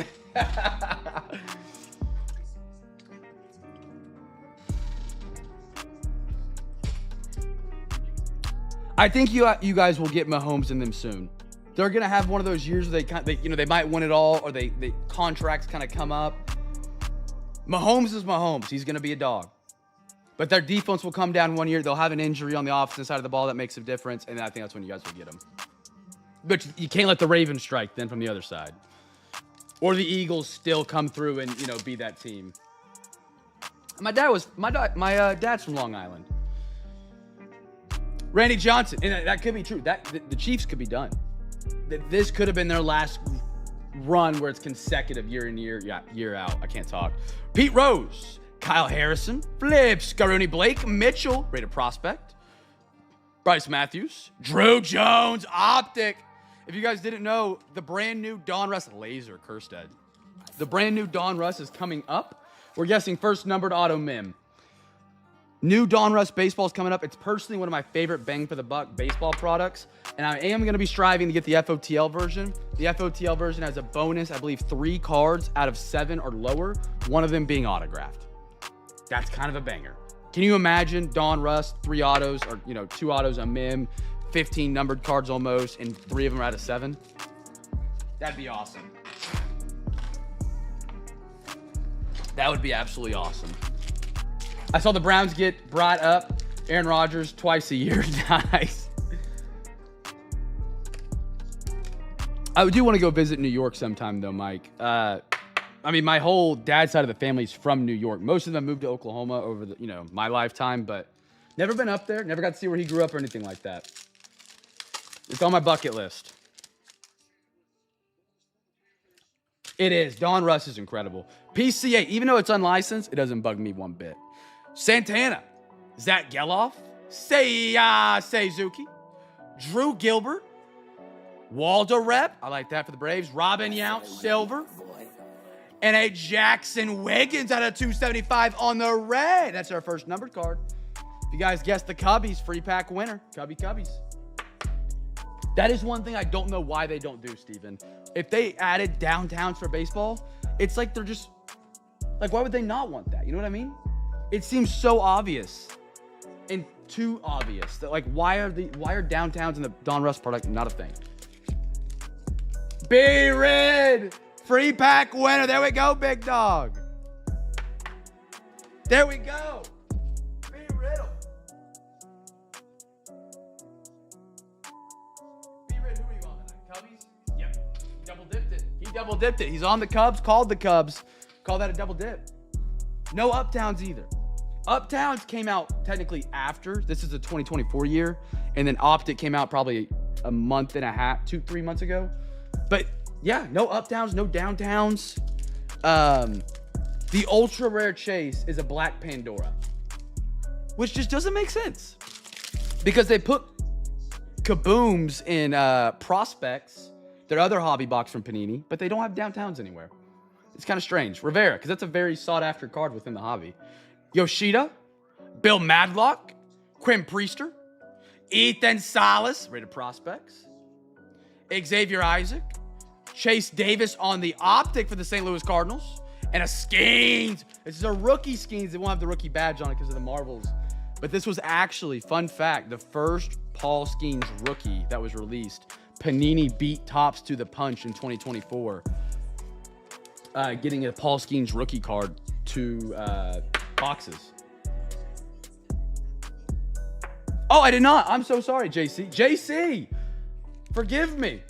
I think you guys will get Mahomes in them soon. They're gonna have one of those years where they might win it all, or they contracts kind of come up. Mahomes is Mahomes. He's gonna be a dog. But their defense will come down one year. They'll have an injury on the offensive side of the ball that makes a difference, and I think that's when you guys will get them. But you can't let the Ravens strike then from the other side, or the Eagles still come through and be that team. My dad's from Long Island. Randy Johnson, and that could be true. The Chiefs could be done. This could have been their last run where it's consecutive year in year out. I can't talk. Pete Rose, Kyle Harrison, Flips, Garuni Blake, Mitchell, rated prospect, Bryce Matthews, Drew Jones, Optic. If you guys didn't know, the brand new Don Russ Laser Kerstead. The brand new Don Russ is coming up. We're guessing first numbered auto mim. New Don Russ baseball is coming up. It's personally one of my favorite bang for the buck baseball products. And I am going to be striving to get the FOTL version. The FOTL version has a bonus, I believe 3 cards out of 7 or lower, one of them being autographed. That's kind of a banger. Can you imagine Don Russ, 3 autos, or 2 autos, a mim, 15 numbered cards almost, and 3 of them are out of 7. That'd be awesome. That would be absolutely awesome. I saw the Browns get brought up Aaron Rodgers twice a year. Nice. I do want to go visit New York sometime, though, Mike. I mean, my whole dad's side of the family is from New York. Most of them moved to Oklahoma over the, my lifetime, but never been up there. Never got to see where he grew up or anything like that. It's on my bucket list. It is. Don Russ is incredible. PCA, even though it's unlicensed, it doesn't bug me one bit. Santana, Zach Geloff, Seizuki, Drew Gilbert, Waldo Rep, I like that for the Braves, Robin Yount, Silver, and a Jackson Wiggins out of 275 on the red. That's our first numbered card. If you guys guessed the Cubbies, free pack winner. Cubbies. That is one thing I don't know why they don't do, Steven. If they added downtowns for baseball, it's like they're just, like, why would they not want that? You know what I mean? It seems so obvious and too obvious that, like, why are downtowns in the Don Russ product not a thing? B-Rid, free pack winner. There we go, big dog. There we go. B-Riddle. B-Rid, who are you on tonight? Cubbies? Yep. Double dipped it. He double dipped it. He's on the Cubs, called the Cubs. Call that a double dip. No Uptowns either. Uptowns came out technically after. This is a 2024 year. And then Optic came out probably a month and a half, 2-3 months ago. But yeah, no Uptowns, no Downtowns. The ultra rare chase is a Black Pandora, which just doesn't make sense because they put kabooms in prospects, their other hobby box from Panini, but they don't have Downtowns anywhere. It's kind of strange. Rivera, because that's a very sought after card within the hobby. Yoshida, Bill Madlock, Quinn Priester, Ethan Salas, rated prospects, Xavier Isaac, Chase Davis on the Optic for the St. Louis Cardinals, and a Skeens. This is a rookie Skeens. They won't have the rookie badge on it because of the Marvels. But this was actually, fun fact, the first Paul Skeens rookie that was released. Panini beat Topps to the punch in 2024. Getting a Paul Skeens rookie card to boxes. Oh, I did not. I'm so sorry, JC. JC, forgive me.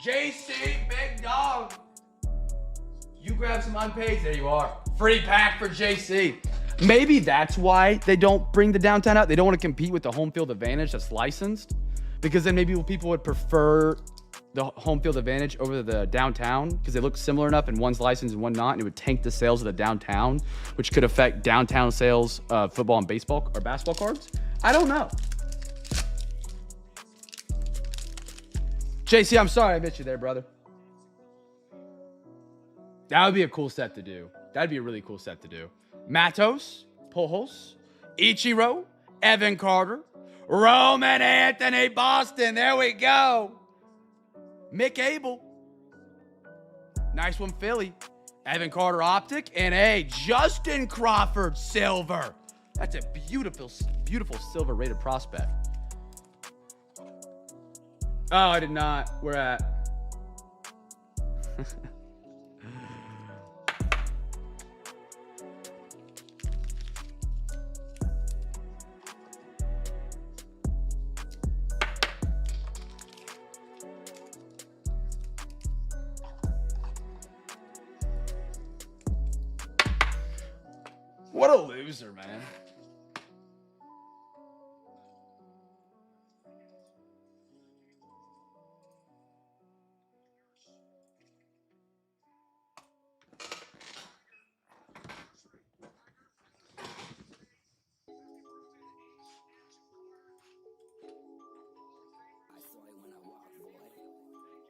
JC, big dog. You grab some unpaid. There you are. Free pack for JC. Maybe that's why they don't bring the downtown out. They don't want to compete with the home field advantage that's licensed, because then maybe people would prefer the home field advantage over the downtown because they look similar enough and one's licensed and one not, and it would tank the sales of the downtown, which could affect downtown sales of football and baseball or basketball cards. I don't know. JC, I'm sorry I missed you there, brother. That would be a cool set to do. That'd be a really cool set to do. Matos, Pujols, Ichiro, Evan Carter, Roman Anthony Boston. There we go. Mick Abel. Nice one, Philly. Evan Carter Optic. And a Justin Crawford Silver. That's a beautiful, beautiful silver rated prospect. Oh, I did not. We're at. What a loser, man.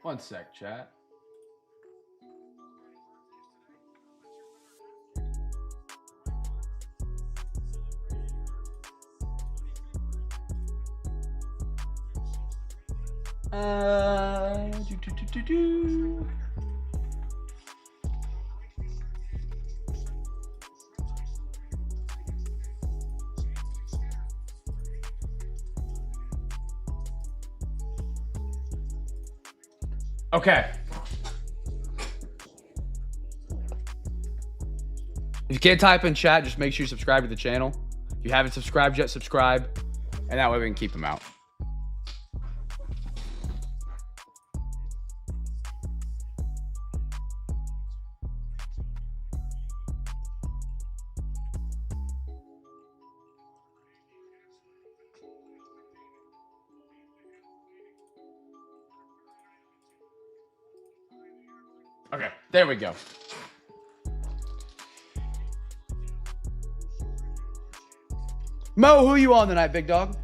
One sec, chat. Okay. If you can't type in chat, just make sure you subscribe to the channel. If you haven't subscribed yet, subscribe. And that way we can keep them out. Okay, there we go. Mo, who you on tonight, big dog?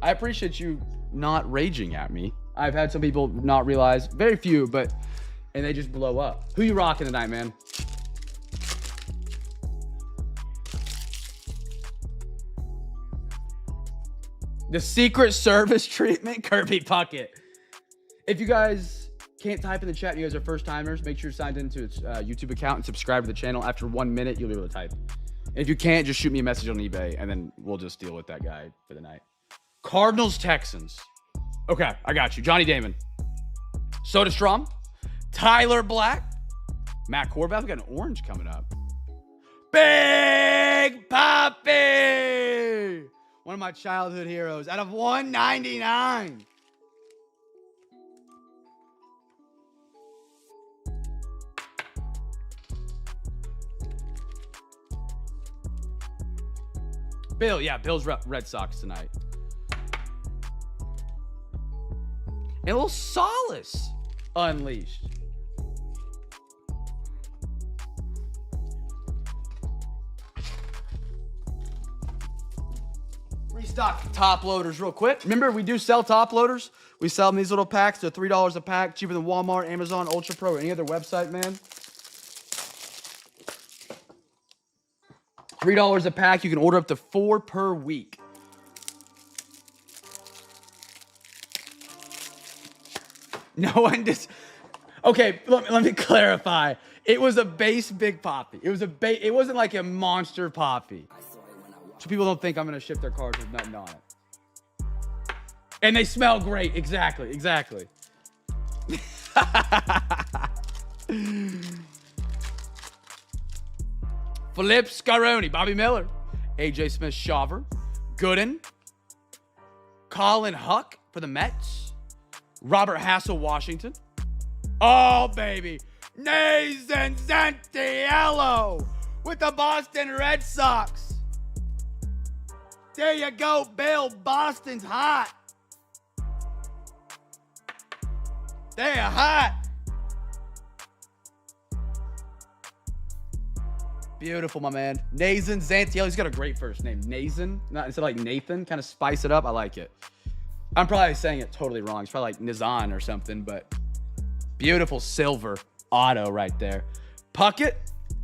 I appreciate you not raging at me. I've had some people not realize, very few, but, and they just blow up. Who you rocking tonight, man? The Secret Service treatment, Kirby Puckett. If you guys can't type in the chat, you guys are first timers, make sure you're signed into its YouTube account and subscribe to the channel. After 1 minute, you'll be able to type. And if you can't, just shoot me a message on eBay, and then we'll just deal with that guy for the night. Cardinals, Texans. Okay, I got you. Johnny Damon. Soderstrom. Tyler Black. Matt Corbat. We got an orange coming up. Big Papi. One of my childhood heroes. Out of 199. Bill, yeah, Bill's Red Sox tonight. And a little Solace unleashed. Restock top loaders real quick. Remember, we do sell top loaders. We sell them in these little packs. They're $3 a pack, cheaper than Walmart, Amazon, Ultra Pro, or any other website, man. $3 a pack. You can order up to 4 per week. No one just. Okay, let me clarify. It was a base Big Poppy. It was it wasn't like a monster Poppy. So people don't think I'm gonna ship their cards with nothing on it. And they smell great. Exactly. Philip Scaroni, Bobby Miller, AJ Smith-Shawver, Gooden, Colin Huck for the Mets, Robert Hassel, Washington. Oh, baby. Nathan Santiello with the Boston Red Sox. There you go, Bill. Boston's hot. They're hot. Beautiful, my man. Nathan Santiello. He's got a great first name. Nathan. Not instead of like Nathan. Kind of spice it up. I like it. I'm probably saying it totally wrong. It's probably like Nizan or something, but beautiful silver auto right there. Puckett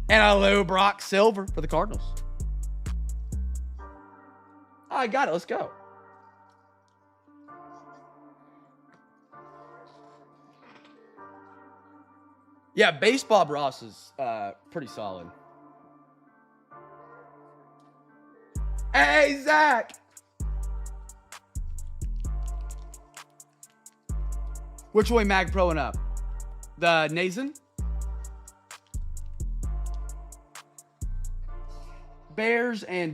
and a Lou Brock silver for the Cardinals. Oh, I got it. Let's go. Yeah, Baseball Ross is pretty solid. Hey, Zach. Which way Mag Proing up? The Nathan? Bears and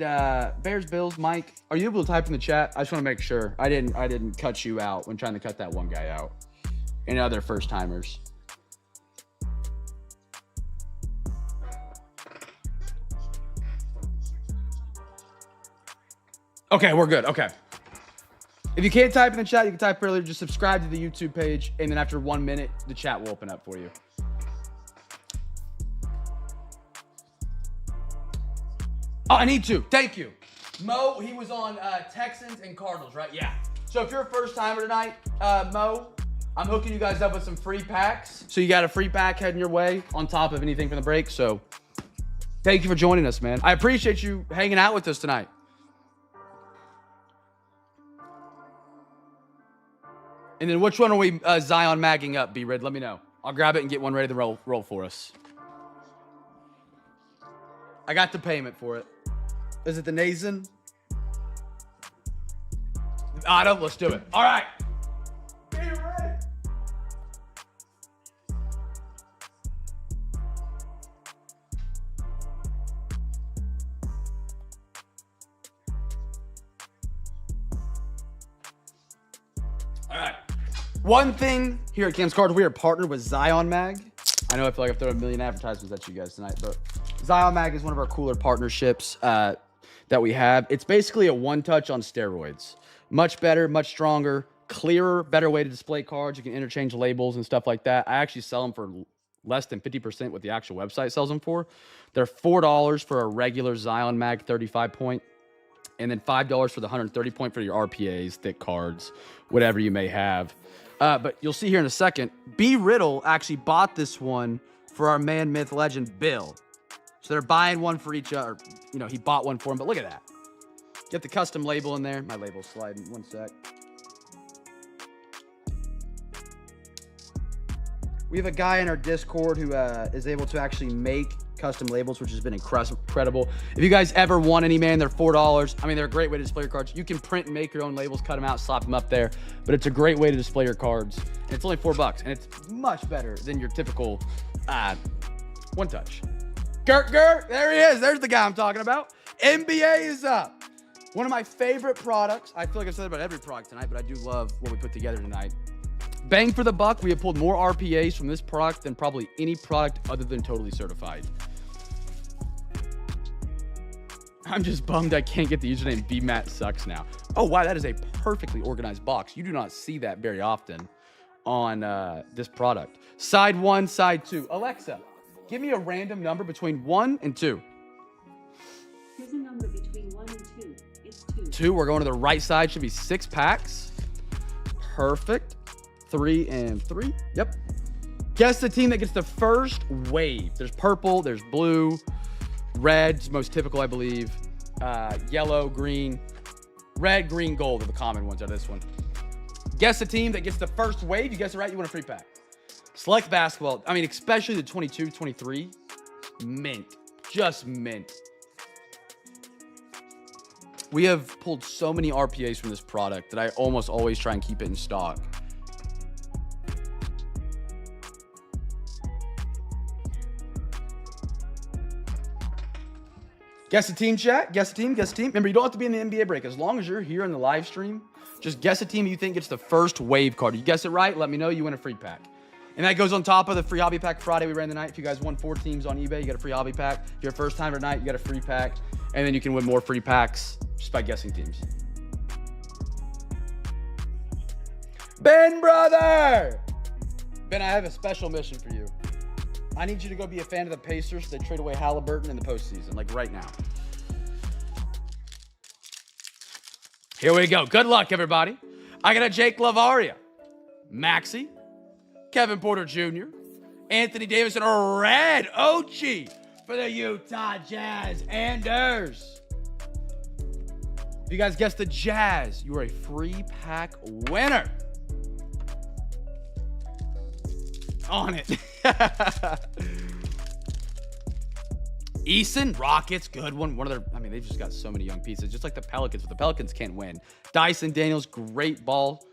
Bears Bills. Mike, are you able to type in the chat? I just want to make sure I didn't cut you out when trying to cut that one guy out. And other first timers. Okay, we're good. Okay. If you can't type in the chat, you can type earlier. Just subscribe to the YouTube page, and then after 1 minute, the chat will open up for you. Oh, I need to. Thank you. Mo, he was on Texans and Cardinals, right? Yeah. So if you're a first timer tonight, Mo, I'm hooking you guys up with some free packs. So you got a free pack heading your way on top of anything from the break. So thank you for joining us, man. I appreciate you hanging out with us tonight. And then which one are we Zion magging up, B-Red? Let me know. I'll grab it and get one ready to roll for us. I got the payment for it. Is it the Nathan? Auto, let's do it. All right. B-Red. One thing here at Cam's Cards, we are partnered with Zion Mag. I know I feel like I've thrown a million advertisements at you guys tonight, but Zion Mag is one of our cooler partnerships that we have. It's basically a one-touch on steroids. Much better, much stronger, clearer, better way to display cards. You can interchange labels and stuff like that. I actually sell them for less than 50% what the actual website sells them for. They're $4 for a regular Zion Mag 35 point, and then $5 for the 130 point for your RPAs, thick cards, whatever you may have. But you'll see here in a second, B. Riddle actually bought this one for our man, myth, legend, Bill. So they're buying one for each other. You know, he bought one for him, but look at that. Get the custom label in there. My label's sliding. One sec. We have a guy in our Discord who is able to actually make custom labels, which has been incredible. If you guys ever want any, man, they're $4. I mean, they're a great way to display your cards. You can print and make your own labels, cut them out, slap them up there, but it's a great way to display your cards. And it's only $4, and it's much better than your typical one touch. Gert, there he is. There's the guy I'm talking about. NBA is up. One of my favorite products. I feel like I've said about every product tonight, but I do love what we put together tonight. Bang for the buck, we have pulled more RPAs from this product than probably any product other than Totally Certified. I'm just bummed I can't get the username BMAT sucks now. Oh, wow, that is a perfectly organized box. You do not see that very often on this product. Side 1, side 2. Alexa, give me a random number between 1 and 2. Here's a number between 1 and 2. It's 2. 2, we're going to the right side. Should be 6 packs. Perfect. 3 and 3. Yep. Guess the team that gets the first wave. There's purple, there's blue, red's most typical, I believe. Yellow, green, red, green, gold are the common ones. Are this one. Guess the team that gets the first wave. You guess it right, you win a free pack. Select basketball. I mean, especially the 22, 23. Mint. Just mint. We have pulled so many RPAs from this product that I almost always try and keep it in stock. Guess the team, chat. Guess the team. Guess the team. Remember, you don't have to be in the NBA break. As long as you're here in the live stream, just guess a team you think gets the first wave card. You guess it right, let me know. You win a free pack. And that goes on top of the free hobby pack Friday we ran tonight. If you guys won 4 teams on eBay, you get a free hobby pack. If you're a first timer tonight, you get a free pack. And then you can win more free packs just by guessing teams. Ben, brother! Ben, I have a special mission for you. I need you to go be a fan of the Pacers so they trade away Halliburton in the postseason, like right now. Here we go. Good luck, everybody. I got a Jake Lavaria, Maxey, Kevin Porter Jr., Anthony Davis, and a red Ochi for the Utah Jazz. Anders. If you guys guessed the Jazz, you are a free pack winner. On it. Eason, Rockets, good one. One of their, I mean, they've just got so many young pieces, just like the Pelicans, but the Pelicans can't win. Dyson Daniels, great ball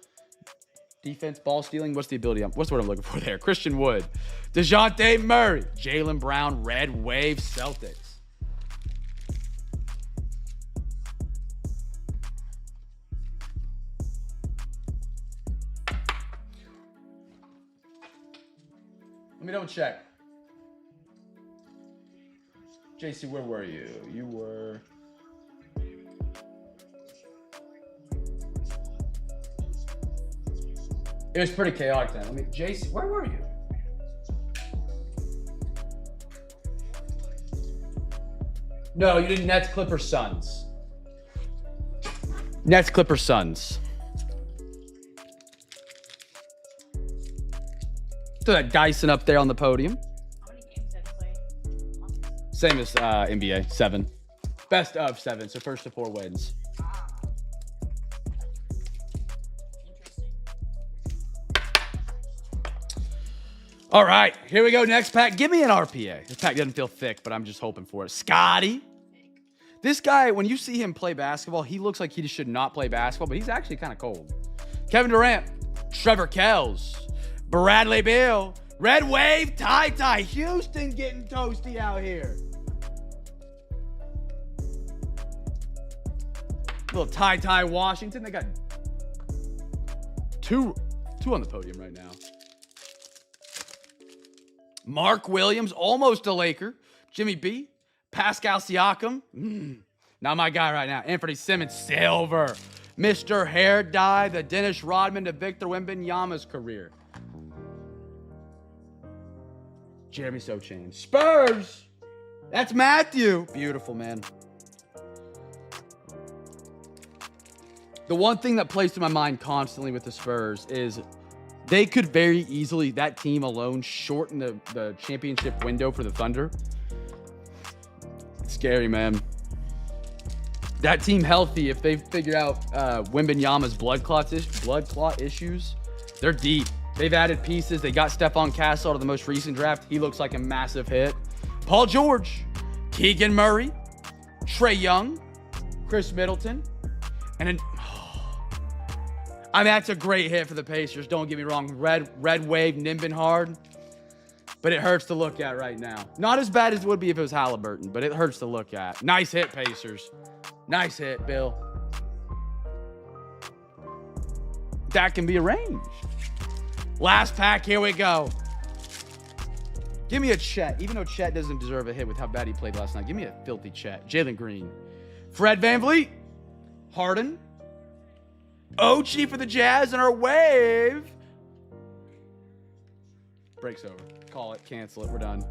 defense, ball stealing. What's the ability? What's the word I'm looking for there? Christian Wood, DeJounte Murray, Jaylen Brown, Red Wave, Celtics. Let me double check. JC, where were you? You were... It was pretty chaotic then. JC, where were you? No, you did Nets, Clippers, Suns. Nets, Clippers, Suns. Throw that Dyson up there on the podium. How many games have you played? Same as NBA, 7. Best of 7, so first to 4 wins. Interesting. All right, here we go. Next pack. Give me an RPA. This pack doesn't feel thick, but I'm just hoping for it. Scotty. This guy, when you see him play basketball, he looks like he just should not play basketball, but he's actually kind of cold. Kevin Durant. Trevor Kells. Bradley Beal. Red Wave. Ty. Houston getting toasty out here. Little Ty Washington. They got 2 Two on the podium right now. Mark Williams, almost a Laker. Jimmy B. Pascal Siakam. Not my guy right now. Anthony Simmons, silver. Mr. Hair Dye, the Dennis Rodman to Victor Wembanyama's career. Jeremy Sochan. Spurs. That's Matthew. Beautiful, man. The one thing that plays to my mind constantly with the Spurs is they could very easily, that team alone, shorten the championship window for the Thunder. It's scary, man. That team healthy, if they figure out Wembanyama's blood clot issues, they're deep. They've added pieces. They got Stephon Castle out of the most recent draft. He looks like a massive hit. Paul George, Keegan Murray, Trae Young, Chris Middleton, and then I mean, that's a great hit for the Pacers. Don't get me wrong. Red wave, nimbin hard, but it hurts to look at right now. Not as bad as it would be if it was Halliburton, but it hurts to look at. Nice hit, Pacers. Nice hit, Bill. That can be arranged. Last pack, here we go. Give me a Chet. Even though Chet doesn't deserve a hit with how bad he played last night, give me a filthy Chet. Jalen Green. Fred VanVleet. Harden. Ochi for the Jazz and our wave. Break's over. Call it. Cancel it. We're done.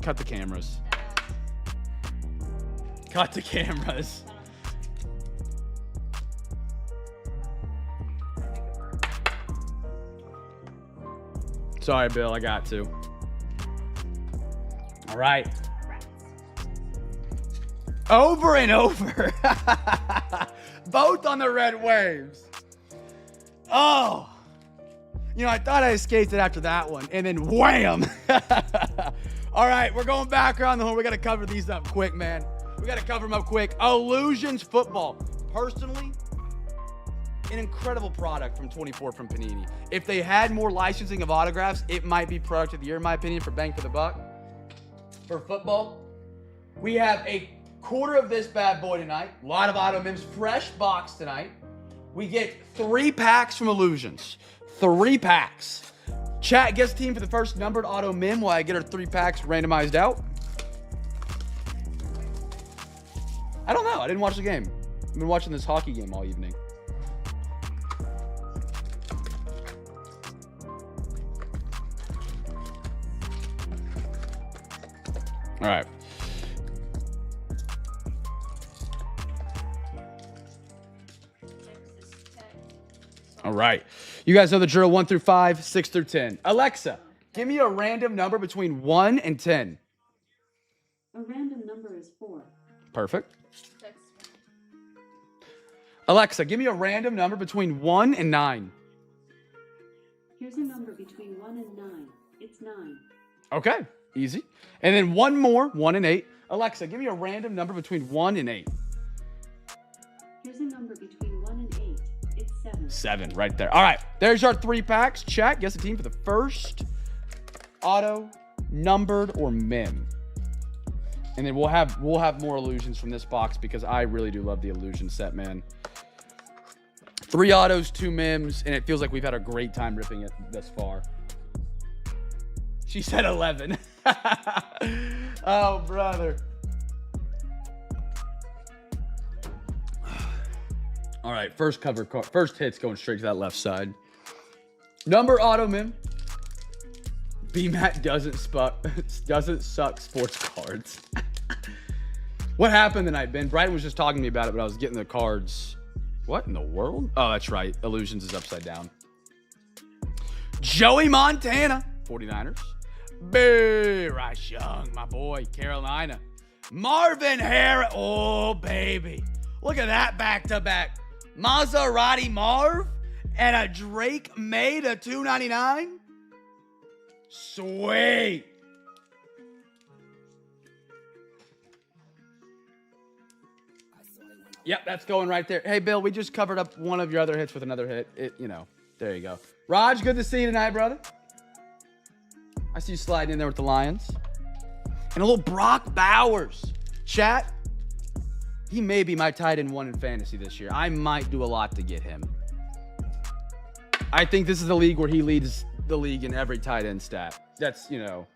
Cut the cameras. Cut the cameras. Sorry, Bill. I got to. All right. Over and over. Both on the red waves. Oh. You know, I thought I escaped it after that one. And then wham. All right, we're going back around the horn. We got to cover these up quick, man. We got to cover them up quick. Illusions Football. Personally, an incredible product from 24 from Panini. If they had more licensing of autographs, it might be product of the year, in my opinion, for bang for the buck. For football, we have a quarter of this bad boy tonight. A lot of auto mims. Fresh box tonight. We get 3 packs from Illusions. 3 packs. Chat gets team for the first numbered auto mim while I get our 3 packs randomized out. I don't know. I didn't watch the game. I've been watching this hockey game all evening. All right. All right. You guys know the drill. 1 through 5, 6 through 10. Alexa, give me a random number between 1 and 10. A random number is 4. Perfect. Alexa, give me a random number between 1 and 9. Here's a number between 1 and 9. It's 9. Okay. Easy. And then one more, 1 and 8. Alexa, give me a random number between 1 and 8. Here's a number between 1 and 8. It's 7. 7, right there. All right. There's our 3 packs. Chat, guess the team for the first auto, numbered, or mim. And then we'll have more illusions from this box because I really do love the illusion set, man. 3 autos, 2 mims, and it feels like we've had a great time ripping it thus far. She said 11. Oh, brother. All right, first hit's going straight to that left side. Number auto mim. BMAT doesn't suck sports cards. What happened tonight, Ben? Brighton was just talking to me about it, but I was getting the cards. What in the world? Oh, that's right. Illusions is upside down. Joey Montana, 49ers. Bryce Young, my boy, Carolina. Marvin Harris. Oh, baby. Look at that back-to-back. Maserati Marv and a Drake May to 299. Sweet. Yep, that's going right there. Hey, Bill, we just covered up one of your other hits with another hit. There you go. Raj, good to see you tonight, brother. I see you sliding in there with the Lions. And a little Brock Bowers. Chat, he may be my tight end 1 in fantasy this year. I might do a lot to get him. I think this is the league where he leads the league in every tight end stat. That's, a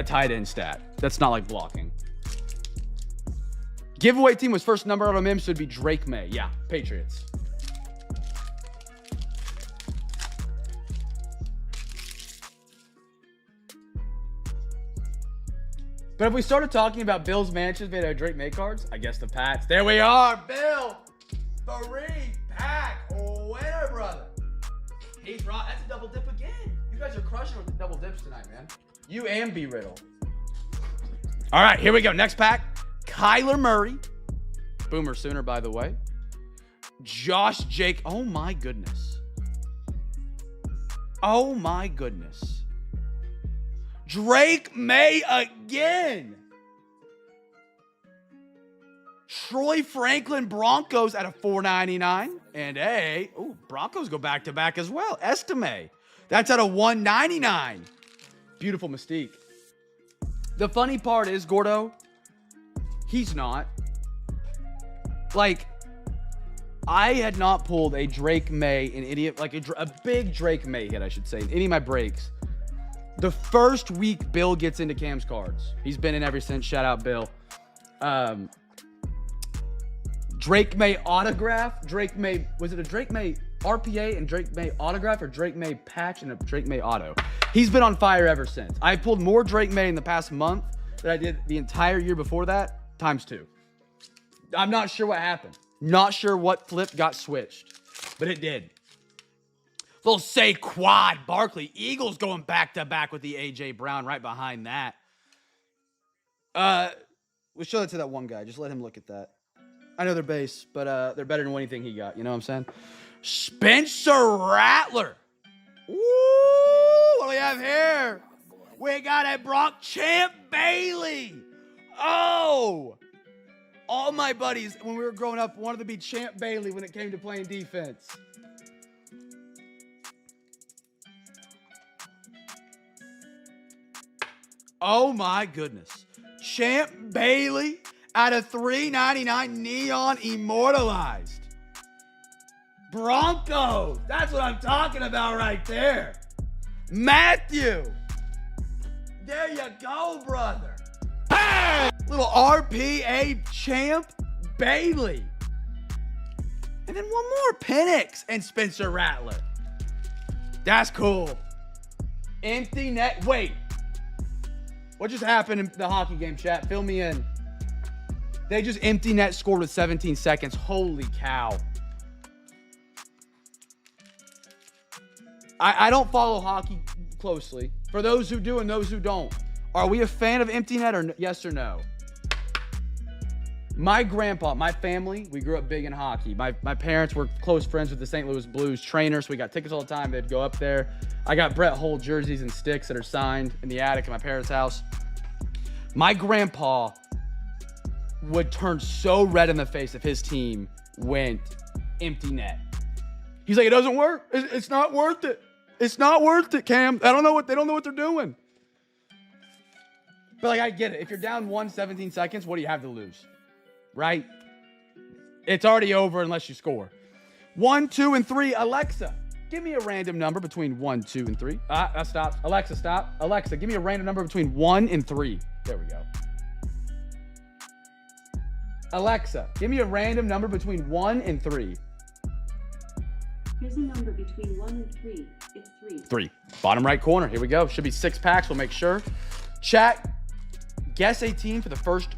tight end stat. That's not like blocking. Giveaway team was first number out of him, so it'd be Drake May. Yeah, Patriots. But if we started talking about Bill's mansions made out of Drake May cards, I guess the Pats. There we are, Bill. 3-pack winner, brother. He's right. That's a double dip again. You guys are crushing with the double dips tonight, man. You and B Riddle. All right, here we go. Next pack. Kyler Murray. Boomer Sooner, by the way. Josh Jake. Oh, my goodness. Oh, my goodness. Drake May again. Troy Franklin Broncos at a $4.99. And Broncos go back-to-back as well. Estime. That's at a $1.99. Beautiful Mystique. The funny part is, Gordo, he's not. Like, I had not pulled a Drake May in any, like a big Drake May hit, I should say, in any of my breaks. The first week Bill gets into Cam's cards. He's been in ever since. Shout out, Bill. Drake May autograph. Drake May, was it a Drake May RPA and Drake May autograph, or Drake May patch and a Drake May auto? He's been on fire ever since. I pulled more Drake May in the past month than I did the entire year before that, ×2. I'm not sure what happened. Not sure what flip got switched, but it did. Little Saquon Barkley. Eagles going back-to-back with the A.J. Brown right behind that. We'll show that to that one guy. Just let him look at that. I know they're base, but they're better than anything he got. You know what I'm saying? Spencer Rattler. Woo! What do we have here? We got a Brock Champ Bailey. Oh! All my buddies, when we were growing up, wanted to be Champ Bailey when it came to playing defense. Oh my goodness. Champ Bailey out of $3.99 neon immortalized. Broncos. That's what I'm talking about right there. Matthew. There you go, brother. Hey! Little RPA Champ Bailey. And then one more. Penix and Spencer Rattler. That's cool. Empty net. Wait. What just happened in the hockey game, chat? Fill me in. They just empty net scored with 17 seconds. Holy cow. I don't follow hockey closely. For those who do and those who don't, are we a fan of empty net or yes or no? My grandpa, my family, we grew up big in hockey. My parents were close friends with the St. Louis Blues trainer, so we got tickets all the time. They'd go up there. I got Brett Hull jerseys and sticks that are signed in the attic at my parents' house. My grandpa would turn so red in the face if his team went empty net. He's like, it doesn't work. It's not worth it. It's not worth it, Cam. They don't know what they're doing. But like, I get it. If you're down 17 seconds, what do you have to lose? Right? It's already over unless you score. 1, 2, and 3. Alexa, give me a random number between 1, 2, and 3. That stops. Alexa, stop. Alexa, give me a random number between 1 and 3. There we go. Alexa, give me a random number between 1 and 3. Here's a number between 1 and 3. It's 3. 3. Bottom right corner. Here we go. Should be 6 packs. We'll make sure. Chat, guess a team for the first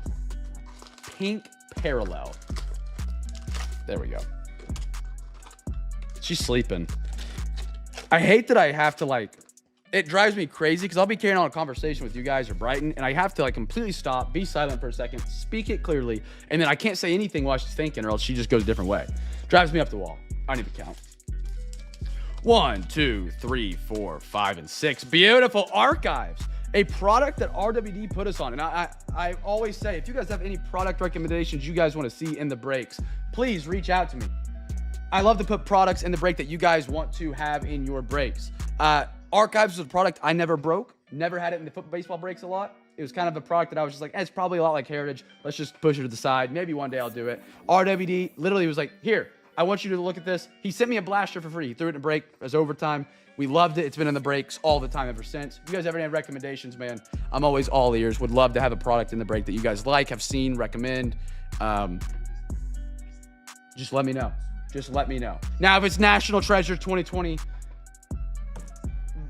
pink parallel. There we go. She's sleeping. I hate that I have to it drives me crazy because I'll be carrying on a conversation with you guys or Brighton and I have to completely stop, be silent for a second, speak it clearly, and then I can't say anything while she's thinking or else she just goes a different way. Drives me up the wall. I don't even count. 1, 2, 3, 4, 5, and 6. Beautiful archives. A product that RWD put us on. And I always say, if you guys have any product recommendations you guys want to see in the breaks, please reach out to me. I love to put products in the break that you guys want to have in your breaks. Archives was a product I never broke. Never had it in the football baseball breaks a lot. It was kind of a product that I was just like, it's probably a lot like Heritage. Let's just push it to the side. Maybe one day I'll do it. RWD literally was like, here, I want you to look at this. He sent me a blaster for free. He threw it in a break as overtime. We loved it. It's been in the breaks all the time ever since. If you guys have any recommendations, man, I'm always all ears. Would love to have a product in the break that you guys like, have seen, recommend. Just let me know. Just let me know. Now, if it's National Treasure 2020,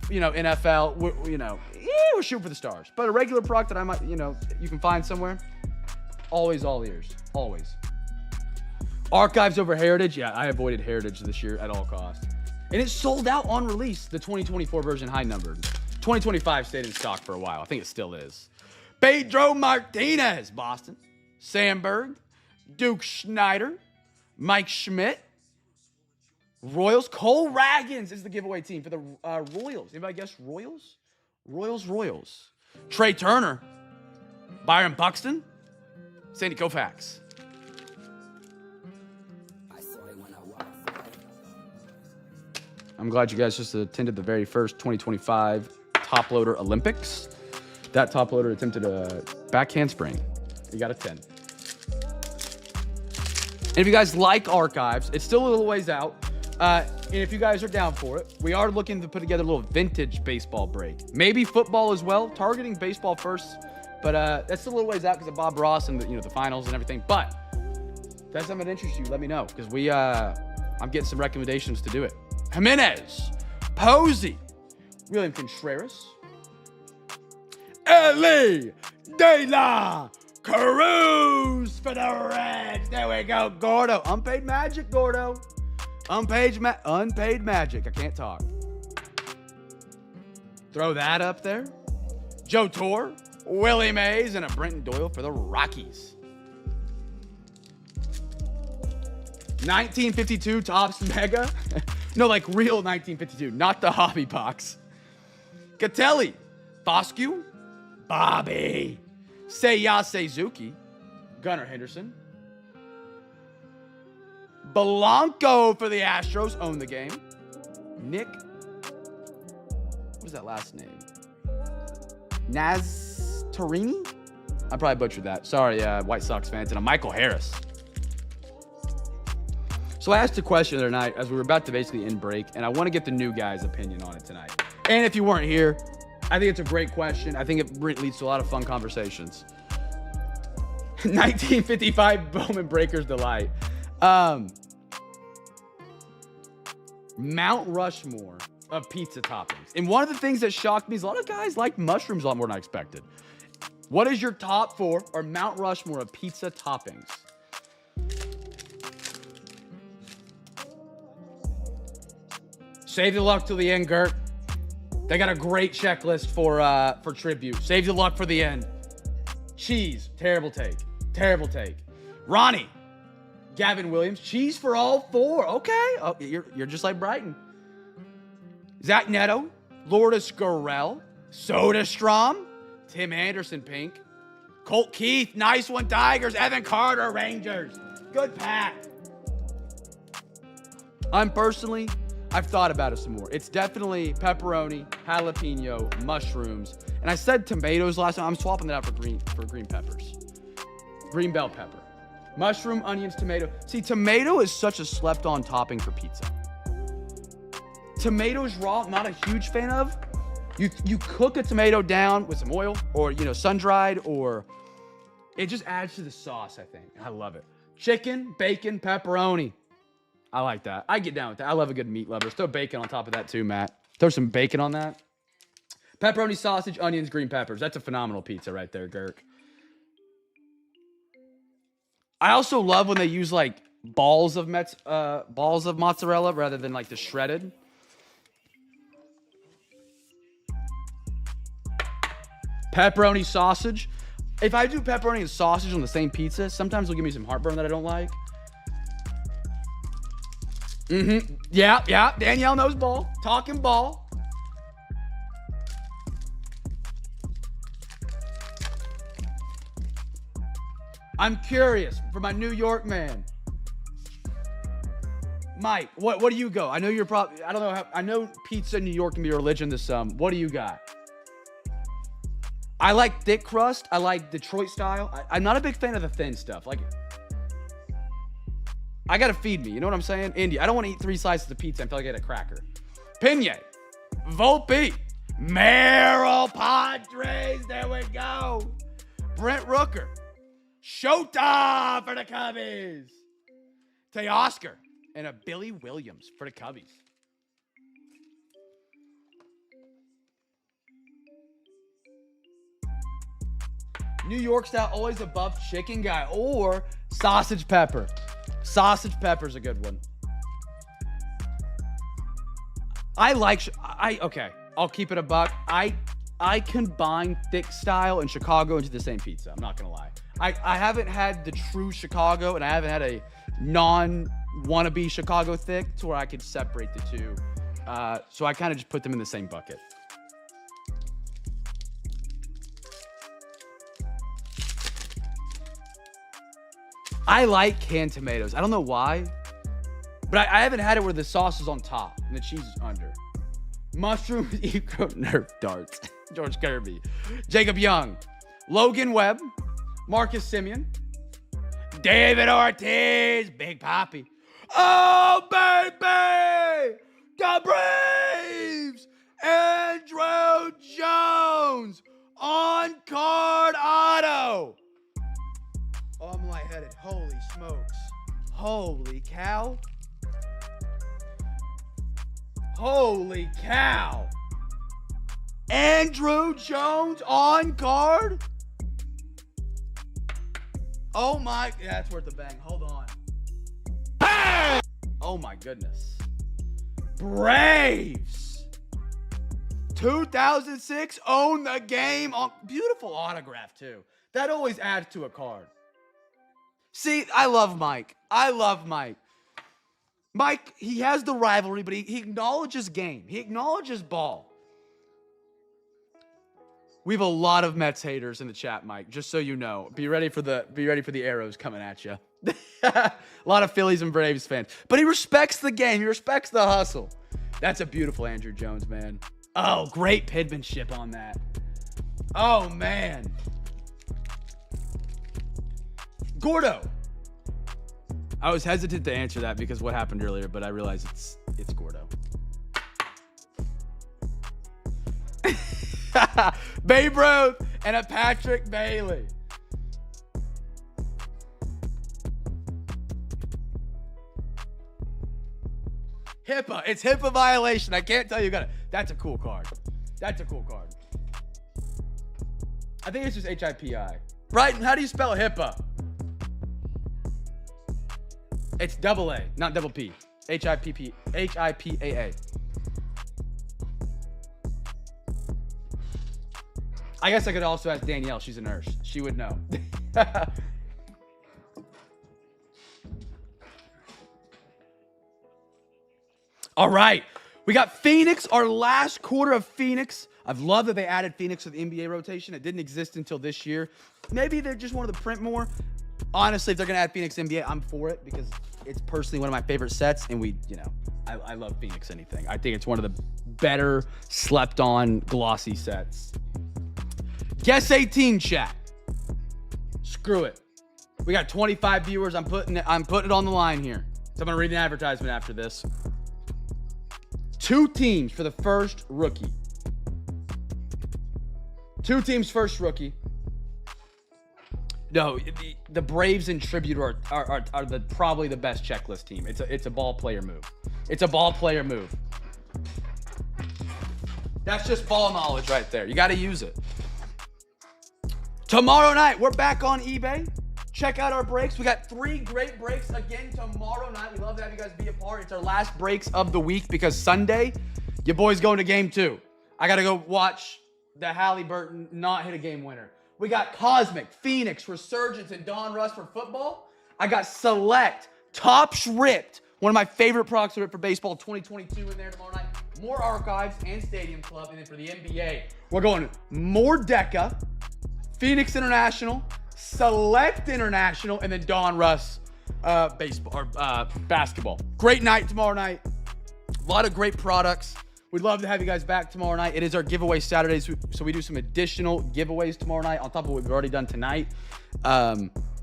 NFL, we're shooting for the stars. But a regular product that I might, you can find somewhere, always all ears. Always. Archives over Heritage. Yeah, I avoided Heritage this year at all costs. And it sold out on release, the 2024 version high numbered. 2025 stayed in stock for a while. I think it still is. Pedro Martinez, Boston. Sandberg. Duke Schneider. Mike Schmidt. Royals. Cole Raggins is the giveaway team for the Royals. Anybody guess Royals? Royals. Trey Turner. Byron Buxton. Sandy Koufax. I'm glad you guys just attended the very first 2025 Top Loader Olympics. That top loader attempted a back handspring. He got a 10. And if you guys like archives, it's still a little ways out. And if you guys are down for it, we are looking to put together a little vintage baseball break. Maybe football as well, targeting baseball first. But that's still a little ways out because of Bob Ross and the finals and everything. But if that's something that interests you, let me know because I'm getting some recommendations to do it. Jimenez, Posey, William Contreras, Ellie De La Cruz for the Reds. There we go, Gordo. Unpaid magic, Gordo. Unpaid magic. I can't talk. Throw that up there. Joe Torre, Willie Mays, and a Brenton Doyle for the Rockies. 1952 Topps Mega. No, like real 1952, not the hobby box. Catelli, Foscue, Bobby, Seiya Suzuki, Gunnar Henderson, Blanco for the Astros, own the game. Nick, what is that last name? Naztarini? I probably butchered that. Sorry, White Sox fans. And a Michael Harris. So I asked a question the other night as we were about to basically end break, and I want to get the new guy's opinion on it tonight. And if you weren't here, I think it's a great question. I think it leads to a lot of fun conversations. 1955 Bowman Breakers Delight. Mount Rushmore of pizza toppings. And one of the things that shocked me is a lot of guys like mushrooms a lot more than I expected. What is your top 4 or Mount Rushmore of pizza toppings? Save the luck till the end, Gert. They got a great checklist for tribute. Save the luck for the end. Cheese, terrible take. Ronnie, Gavin Williams, cheese for all 4. Okay, oh, you're just like Brighton. Zach Neto, Lourdes Gurrell, Soderstrom, Tim Anderson, pink. Colt Keith, nice one, Tigers. Evan Carter, Rangers. Good pack. I've thought about it some more. It's definitely pepperoni, jalapeno, mushrooms, and I said tomatoes last time. I'm swapping that out for green peppers. Green bell pepper. Mushroom, onions, tomato. See, tomato is such a slept-on topping for pizza. Tomatoes raw, not a huge fan of. You cook a tomato down with some oil or, sun-dried, or it just adds to the sauce, I think. I love it. Chicken, bacon, pepperoni. I like that. I get down with that. I love a good meat lover. Throw bacon on top of that too, Matt. Throw some bacon on that. Pepperoni, sausage, onions, green peppers. That's a phenomenal pizza right there, Girk. I also love when they use like balls of mozzarella rather than like the shredded. Pepperoni sausage. If I do pepperoni and sausage on the same pizza, sometimes they'll give me some heartburn that I don't like. Yeah. Danielle knows ball. Talking ball. I'm curious for my New York man. Mike, what do you go? I know you're probably, I don't know how, I know pizza in New York can be a religion to some. What do you got? I like thick crust. I like Detroit style. I'm not a big fan of the thin stuff. Like, I gotta feed me. You know what I'm saying? India. I don't want to eat 3 slices of pizza until I get a cracker. Pinier. Volpe. Merrill Padres. There we go. Brent Rooker. Shota for the Cubbies. Teoscar. And a Billy Williams for the Cubbies. New York style, always above chicken guy or sausage pepper. Sausage pepper's a good one. Okay, I'll keep it a buck. I combine thick style and Chicago into the same pizza. I'm not gonna lie. I haven't had the true Chicago and I haven't had a non-wannabe Chicago thick to where I could separate the two. So I kind of just put them in the same bucket. I like canned tomatoes. I don't know why, but I haven't had it where the sauce is on top and the cheese is under. Mushroom eco Nerf darts. George Kirby. Jacob Young. Logan Webb. Marcus Simeon. David Ortiz. Big Papi. Oh, baby! The Braves! Andrew Jones. On card auto. Oh, I'm lightheaded. Holy smokes. Holy cow. Holy cow. Andrew Jones on card? Oh my, yeah, that's worth a bang. Hold on. Bang! Oh my goodness. Braves. 2006, own the game. Beautiful autograph too. That always adds to a card. See, I love Mike. I love Mike. Mike, he has the rivalry, but he acknowledges game. He acknowledges ball. We have a lot of Mets haters in the chat, Mike, just so you know. Be ready for the arrows coming at you. A lot of Phillies and Braves fans. But he respects the game. He respects the hustle. That's a beautiful Andrew Jones, man. Oh, great penmanship on that. Oh, man. Gordo. I was hesitant to answer that because what happened earlier, but I realize it's Gordo. Babe Ruth and a Patrick Bailey. HIPAA. It's HIPAA violation. I can't tell you got it. That's a cool card. That's a cool card. I think it's just HIPI. Right? How do you spell HIPAA? It's double A, not double P. HIPAA. I guess I could also ask Danielle. She's a nurse. She would know. All right. We got Phoenix, our last quarter of Phoenix. I've loved that they added Phoenix to the NBA rotation. It didn't exist until this year. Maybe they just wanted to print more. Honestly, if they're going to add Phoenix NBA, I'm for it because it's personally one of my favorite sets. And I love Phoenix anything. I think it's one of the better slept on glossy sets. Guess 18 chat. Screw it. We got 25 viewers. I'm putting it on the line here. So I'm going to read an advertisement after this. 2 teams for the first rookie. 2 teams first rookie. No, the Braves and Tribute are probably the best checklist team. It's a ball player move. It's a ball player move. That's just ball knowledge right there. You got to use it. Tomorrow night, we're back on eBay. Check out our breaks. We got 3 great breaks again tomorrow night. We love to have you guys be a part. It's our last breaks of the week because Sunday, your boy's going to game 2. I got to go watch the Halliburton not hit a game winner. We got Cosmic, Phoenix, Resurgence, and Don Russ for football. I got Select, Tops Ripped, one of my favorite products to rip for baseball 2022 in there tomorrow night. More archives and Stadium Club. And then for the NBA, we're going more Deca, Phoenix International, Select International, and then Don Russ basketball. Great night tomorrow night. A lot of great products. We'd love to have you guys back tomorrow night. It is our giveaway Saturdays, so we do some additional giveaways tomorrow night on top of what we've already done tonight.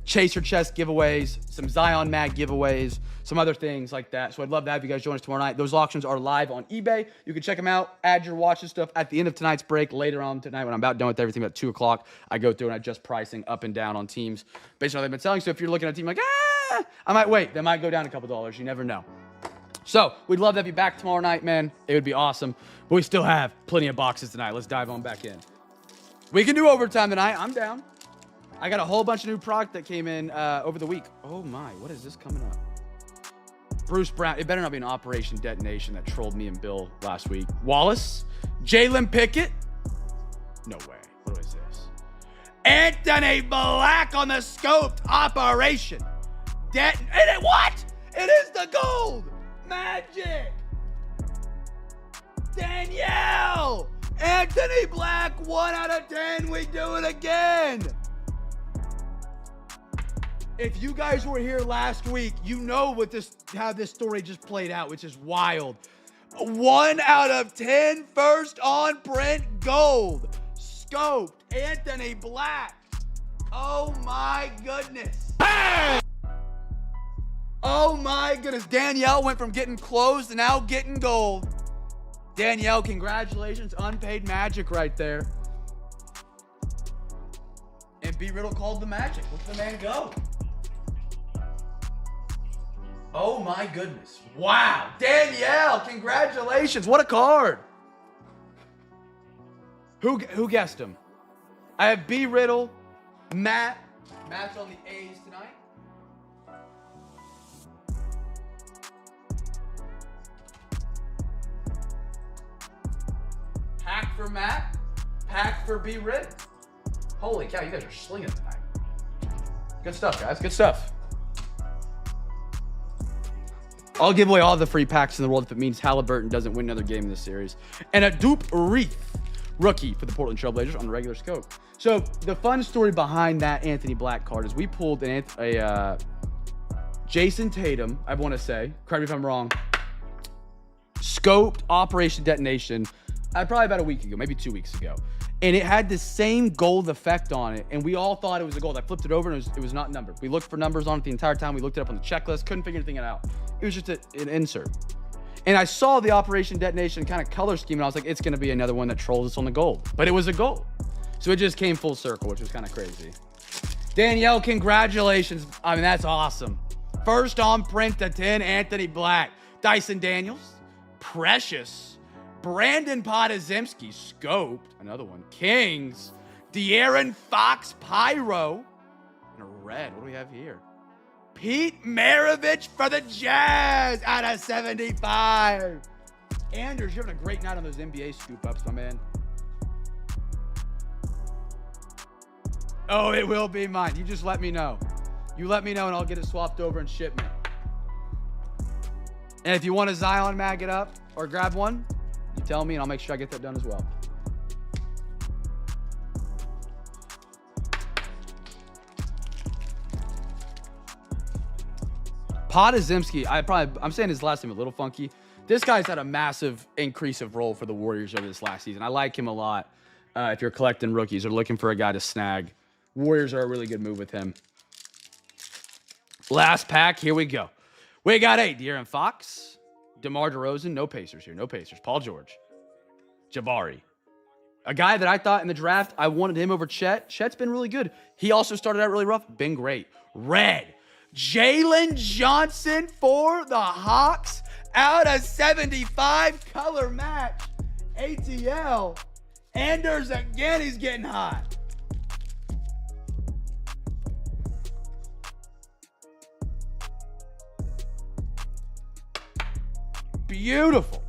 Chaser chest giveaways, some Zion mag giveaways, some other things like that. So I'd love to have you guys join us tomorrow night. Those auctions are live on eBay. You can check them out, add your watches stuff at the end of tonight's break. Later on tonight, when I'm about done with everything, about 2 o'clock, I go through and I adjust pricing up and down on teams based on what they've been selling. So if you're looking at a team like, I might wait. They might go down a couple dollars. You never know. So we'd love to have you back tomorrow night, man. It would be awesome. But we still have plenty of boxes tonight. Let's dive on back in. We can do overtime tonight. I'm down. I got a whole bunch of new product that came in over the week. Oh my, what is this coming up? Bruce Brown. It better not be an Operation Detonation that trolled me and Bill last week. Wallace. Jalen Pickett. No way. What is this? Anthony Black on the scoped Operation What? It is the gold. Magic. Danielle. Anthony Black, 1 out of 10. We do it again. If you guys were here last week, you know how this story just played out, which is wild. 1 out of 10 first on print gold. Scoped Anthony Black. Oh my goodness. Oh my goodness. Danielle went from getting closed to now getting gold. Danielle, congratulations. Unpaid magic right there. And B. Riddle called the magic. Look at the man go. Oh my goodness. Wow. Danielle, congratulations. What a card. Who guessed him? I have B. Riddle, Matt. Matt's on the A's tonight. Pack for Matt. Pack for B. Riddle. Holy cow, you guys are slinging tonight. Good stuff, guys. Good stuff. I'll give away all the free packs in the world if it means Halliburton doesn't win another game in this series. And a Dupe Reith, rookie for the Portland Trailblazers on the regular scope. So the fun story behind that Anthony Black card is we pulled a Jason Tatum, I want to say, correct me if I'm wrong, scoped Operation Detonation probably about a week ago, maybe 2 weeks ago. And it had the same gold effect on it, and we all thought it was a gold. I flipped it over, and it was not numbered. We looked for numbers on it the entire time. We looked it up on the checklist, couldn't figure anything out. It was just an insert. And I saw the Operation Detonation kind of color scheme, and I was like, it's going to be another one that trolls us on the gold. But it was a gold. So it just came full circle, which was kind of crazy. Danielle, congratulations. I mean, that's awesome. First on print to 10, Anthony Black. Dyson Daniels, Precious, Brandon Podazemski, scoped, another one. Kings, De'Aaron Fox, Pyro, and a red. What do we have here? Pete Maravich for the Jazz out of 75. Anders, you're having a great night on those NBA scoop ups, my man. Oh, it will be mine. You just let me know. You let me know and I'll get it swapped over and shipment. And if you want a Zion mag it up or grab one, you tell me and I'll make sure I get that done as well. Podazemski, I'm saying his last name a little funky. This guy's had a massive increase of role for the Warriors over this last season. I like him a lot. If you're collecting rookies or looking for a guy to snag, Warriors are a really good move with him. Last pack, here we go. We got 8. De'Aaron Fox, DeMar DeRozan, no Pacers here, no Pacers. Paul George, Jabari. A guy that I thought in the draft, I wanted him over Chet. Chet's been really good. He also started out really rough, been great. Red, Jalen Johnson for the Hawks out of 75, color match. ATL. Anders again, he's getting hot. Beautiful.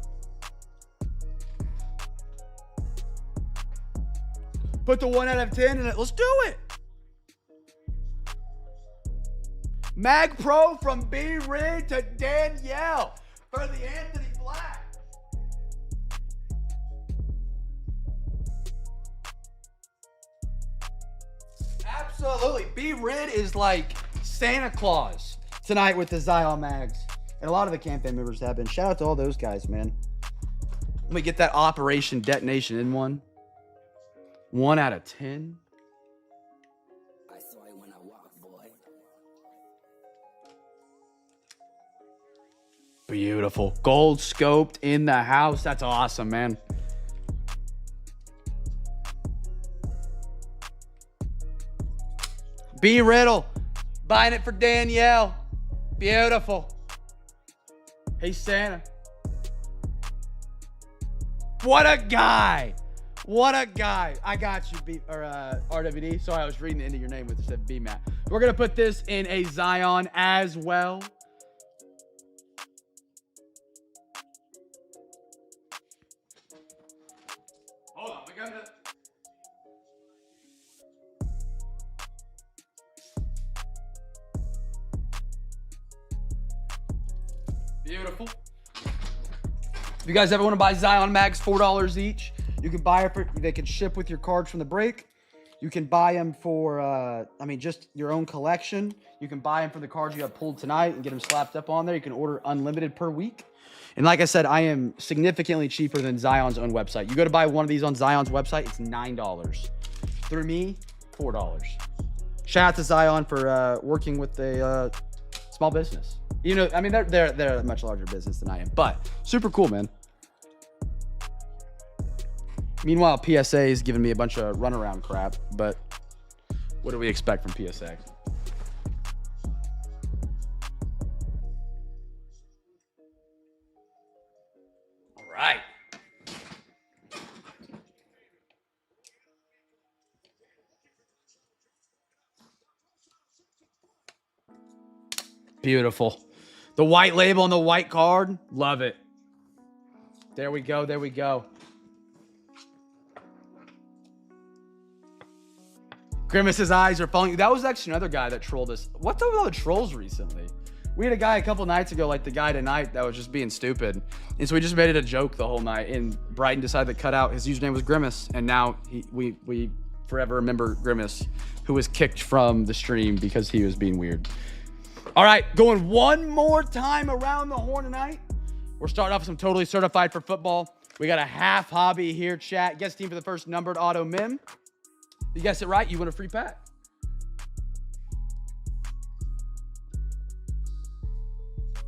Put the 1 out of 10 in it. Let's do it. Mag Pro from B. Rid to Danielle for the Anthony Black. Absolutely. B. Rid is like Santa Claus tonight with the Zion mags. And a lot of the CamFam members have been. Shout out to all those guys, man. Let me get that Operation Detonation in one. 1 out of 10. Beautiful. Gold scoped in the house. That's awesome, man. B. Riddle. Buying it for Danielle. Beautiful. Hey, Santa. What a guy. What a guy. I got you, RWD. Sorry, I was reading the end of your name with it said BMAT. We're going to put this in a Zion as well. Hold on. We got it. Beautiful. If you guys ever want to buy Zion mags, $4 each. You can buy it for, they can ship with your cards from the break. You can buy them for, just your own collection. You can buy them for the cards you have pulled tonight and get them slapped up on there. You can order unlimited per week. And like I said, I am significantly cheaper than Zion's own website. You go to buy one of these on Zion's website, it's $9. Through me, $4. Shout out to Zion for working with a small business. You know, I mean, they're a much larger business than I am, but super cool, man. Meanwhile, PSA is giving me a bunch of runaround crap, but what do we expect from PSA? All right. Beautiful. The white label on the white card. Love it. There we go. There we go. Grimace's eyes are falling. That was actually another guy that trolled us. What's up with all the trolls recently? We had a guy a couple nights ago, like the guy tonight, that was just being stupid. And so we just made it a joke the whole night. And Brighton decided to cut out. His username was Grimace. And now we forever remember Grimace, who was kicked from the stream because he was being weird. All right, going one more time around the horn tonight. We're starting off with some totally certified for football. We got a half hobby here, chat. Guess team for the first numbered auto mim. You guessed it right, you win a free pack.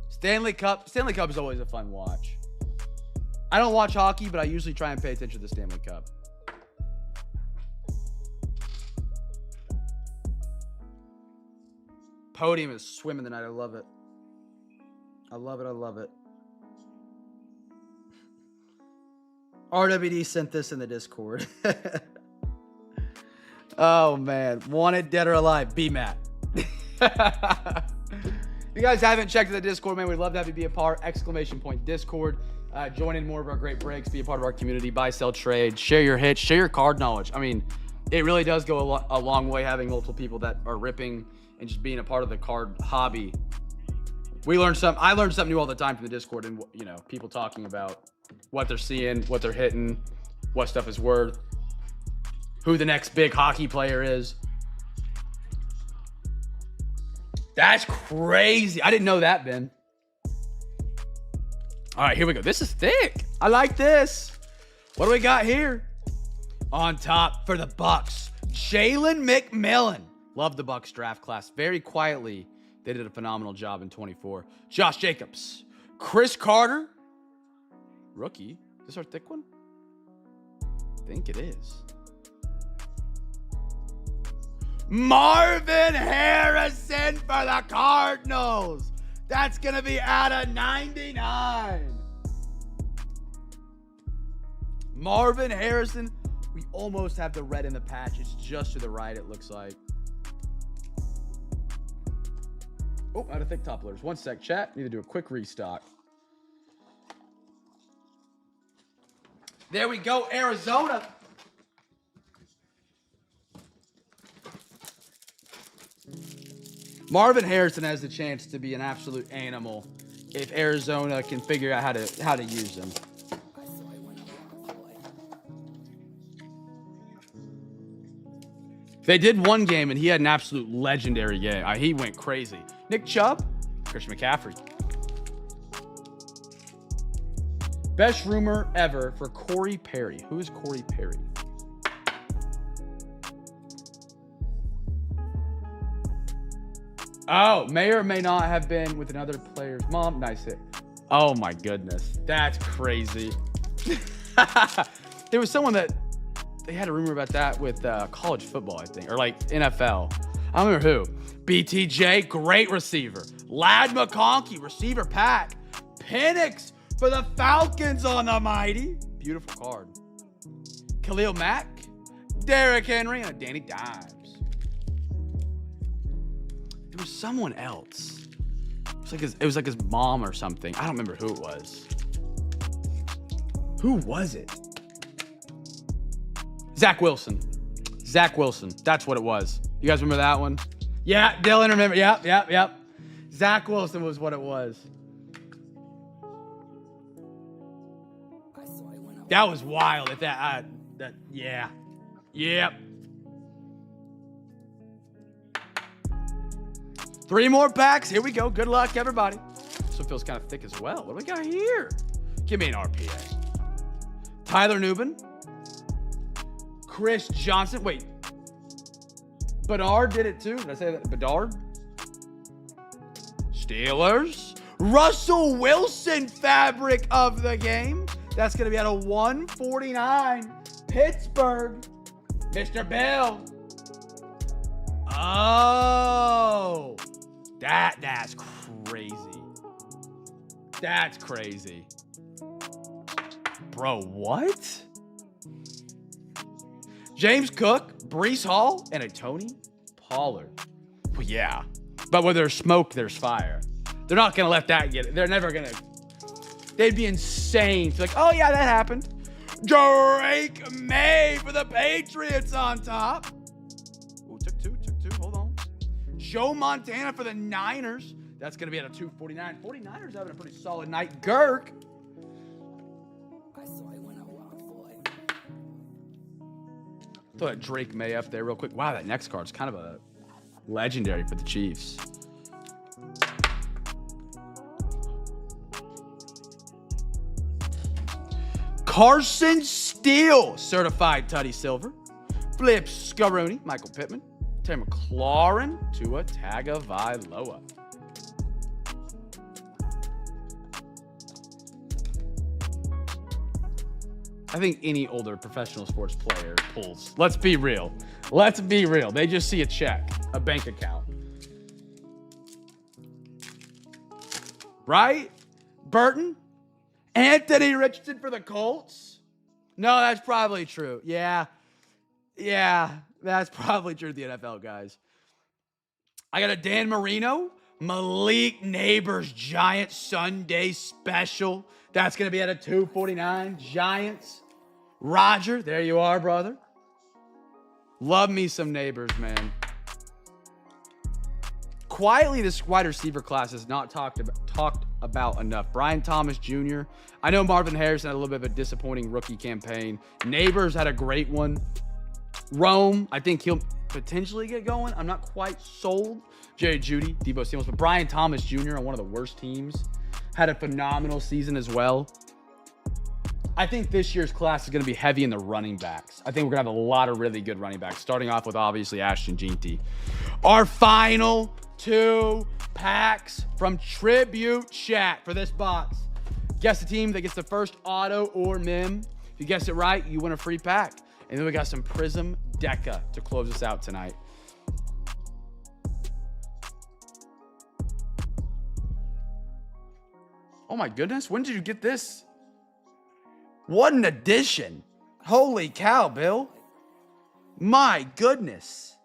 Stanley Cup. Stanley Cup is always a fun watch. I don't watch hockey, but I usually try and pay attention to the Stanley Cup. Podium is swimming tonight. I love it. I love it. I love it. RWD sent this in the Discord. Oh, man. Wanted, dead or alive. BMAT. If you guys haven't checked the Discord, man, we'd love to have you be a part. !Discord. Join in more of our great breaks. Be a part of our community. Buy, sell, trade. Share your hits. Share your card knowledge. I mean, it really does go a long way having multiple people that are ripping and just being a part of the card hobby. I learned something new all the time from the Discord, and you know, people talking about what they're seeing, what they're hitting, what stuff is worth, who the next big hockey player is. That's crazy. I didn't know that, Ben. All right, here we go. This is thick. I like this. What do we got here? On top for the Bucks, Jalen McMillan. Love the Bucks draft class. Very quietly, they did a phenomenal job in 24. Josh Jacobs. Chris Carter. Rookie. Is this our thick one? I think it is. Marvin Harrison for the Cardinals. That's going to be out of 99. Marvin Harrison. We almost have the red in the patch. It's just to the right, it looks like. Oh, out of thick top loaders. One sec, chat. Need to do a quick restock. There we go, Arizona. Marvin Harrison has the chance to be an absolute animal if Arizona can figure out how to use him. They did one game, and he had an absolute legendary game. He went crazy. Nick Chubb, Christian McCaffrey. Best rumor ever for Corey Perry. Who is Corey Perry? Oh, may or may not have been with another player's mom. Nice hit. Oh my goodness. That's crazy. There was someone that they had a rumor about that with college football, I think, or like NFL. I don't remember who. BTJ, great receiver. Lad McConkey, receiver pack. Penix for the Falcons on the mighty. Beautiful card. Khalil Mack, Derrick Henry, and Danny Dimes. There was someone else. It was like his mom or something. I don't remember who it was. Who was it? Zach Wilson. Zach Wilson. That's what it was. You guys remember that one? Yeah, Dylan, remember. Yep. Zach Wilson was what it was. That was wild. If yeah. Yep. 3 more packs. Here we go. Good luck, everybody. This one feels kind of thick as well. What do we got here? Give me an RPA. Tyler Nubin. Chris Johnson. Wait. Bedard did it too. Did I say that? Bedard? Steelers. Russell Wilson, fabric of the game. That's going to be at a 149. Pittsburgh. Mr. Bill. Oh. That's crazy. That's crazy. Bro, what? James Cook, Breece Hall, and a Tony Pollard. Well, yeah. But where there's smoke, there's fire. They're not going to let that get it. They're never going to. They'd be insane. Like, oh, yeah, that happened. Drake May for the Patriots on top. Ooh, took two. Hold on. Joe Montana for the Niners. That's going to be at a 249. 49ers having a pretty solid night. Girk. Throw that Drake May up there real quick. Wow, that next card's kind of a legendary for the Chiefs. Carson Steele, certified Tutty Silver. Flip Scaroni, Michael Pittman. Terry McLaurin, Tua Tagovailoa. I think any older professional sports player pulls. Let's be real. They just see a check, a bank account. Right? Burton? Anthony Richardson for the Colts? No, that's probably true. Yeah, that's probably true, the NFL guys. I got a Dan Marino, Malik Neighbors Giants Sunday Special. That's going to be at a 249. Giants. Roger, there you are, brother. Love me some Neighbors, man. Quietly, this wide receiver class is not talked about enough. Brian Thomas Jr. I know Marvin Harrison had a little bit of a disappointing rookie campaign. Neighbors had a great one. Rome, I think he'll potentially get going. I'm not quite sold. Jerry Jeudy, Debo Samuel, but Brian Thomas Jr. on one of the worst teams had a phenomenal season as well. I think this year's class is going to be heavy in the running backs. I think we're going to have a lot of really good running backs, starting off with obviously Ashton Jeanty. Our final 2 packs from Tribute Chat for this box. Guess the team that gets the first auto or mem. If you guess it right, you win a free pack. And then we got some Prism Deca to close us out tonight. Oh my goodness, when did you get this? What an addition. Holy cow, Bill. My goodness.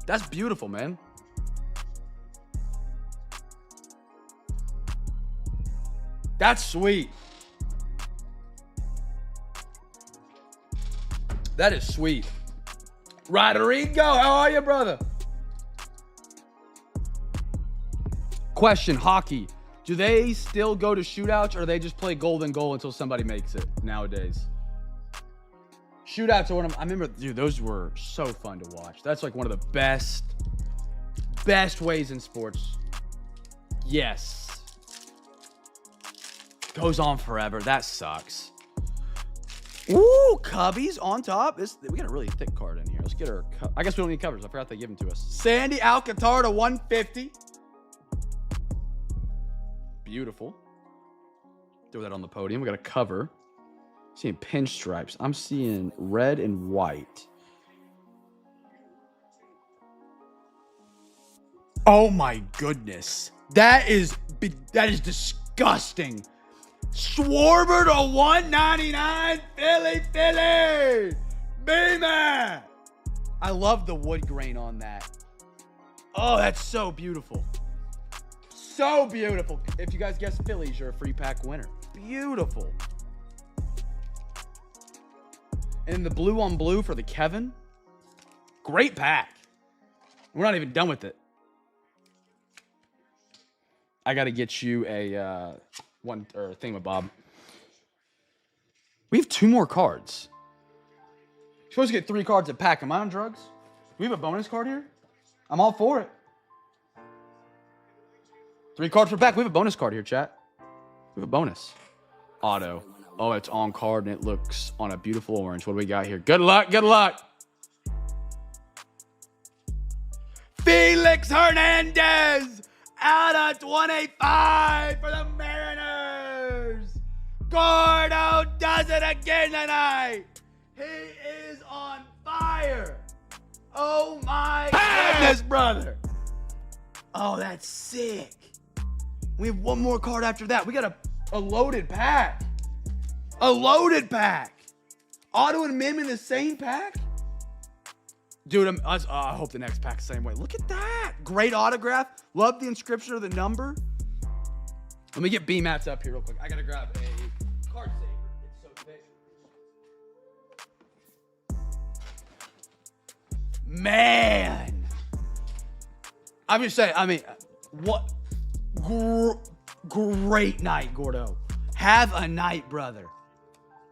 That's beautiful, man. That's sweet. That is sweet. Rodrigo, how are you, brother? Question, hockey. Do they still go to shootouts or they just play golden goal until somebody makes it nowadays? Shootouts are one of them. I remember, dude, those were so fun to watch. That's like one of the best ways in sports. Yes. Goes on forever. That sucks. Ooh, Cubbies on top. We got a really thick card in here. Let's get our. I guess we don't need covers. I forgot they give them to us. Sandy Alcantara to 150. Beautiful. Throw that on the podium. We got a cover. Seeing pinstripes. I'm seeing red and white. Oh my goodness. That is disgusting. Schwarber to 199. Philly. Beamer. I love the wood grain on that. Oh, that's so beautiful. So beautiful. If you guys guess Phillies, you're a free pack winner. Beautiful. And the blue on blue for the Kevin. Great pack. We're not even done with it. I got to get you a thingamabob. We have 2 more cards. You're supposed to get 3 cards a pack. Am I on drugs? Do we have a bonus card here? I'm all for it. 3 cards per pack. We have a bonus card here, chat. We have a bonus. Auto. Oh, it's on card and it looks on a beautiful orange. What do we got here? Good luck. Good luck. Felix Hernandez out of 25 for the Mariners. Gordo does it again tonight. He is on fire. Oh my goodness, brother. Oh, that's sick. We have 1 more card after that. We got a loaded pack. A loaded pack. Auto and Mim in the same pack? Dude, I hope the next pack's the same way. Look at that. Great autograph. Love the inscription or the number. Let me get B-Mats up here real quick. I got to grab a card saver. It's so thick. Man. I'm just saying, what? Great night, Gordo. Have a night, brother.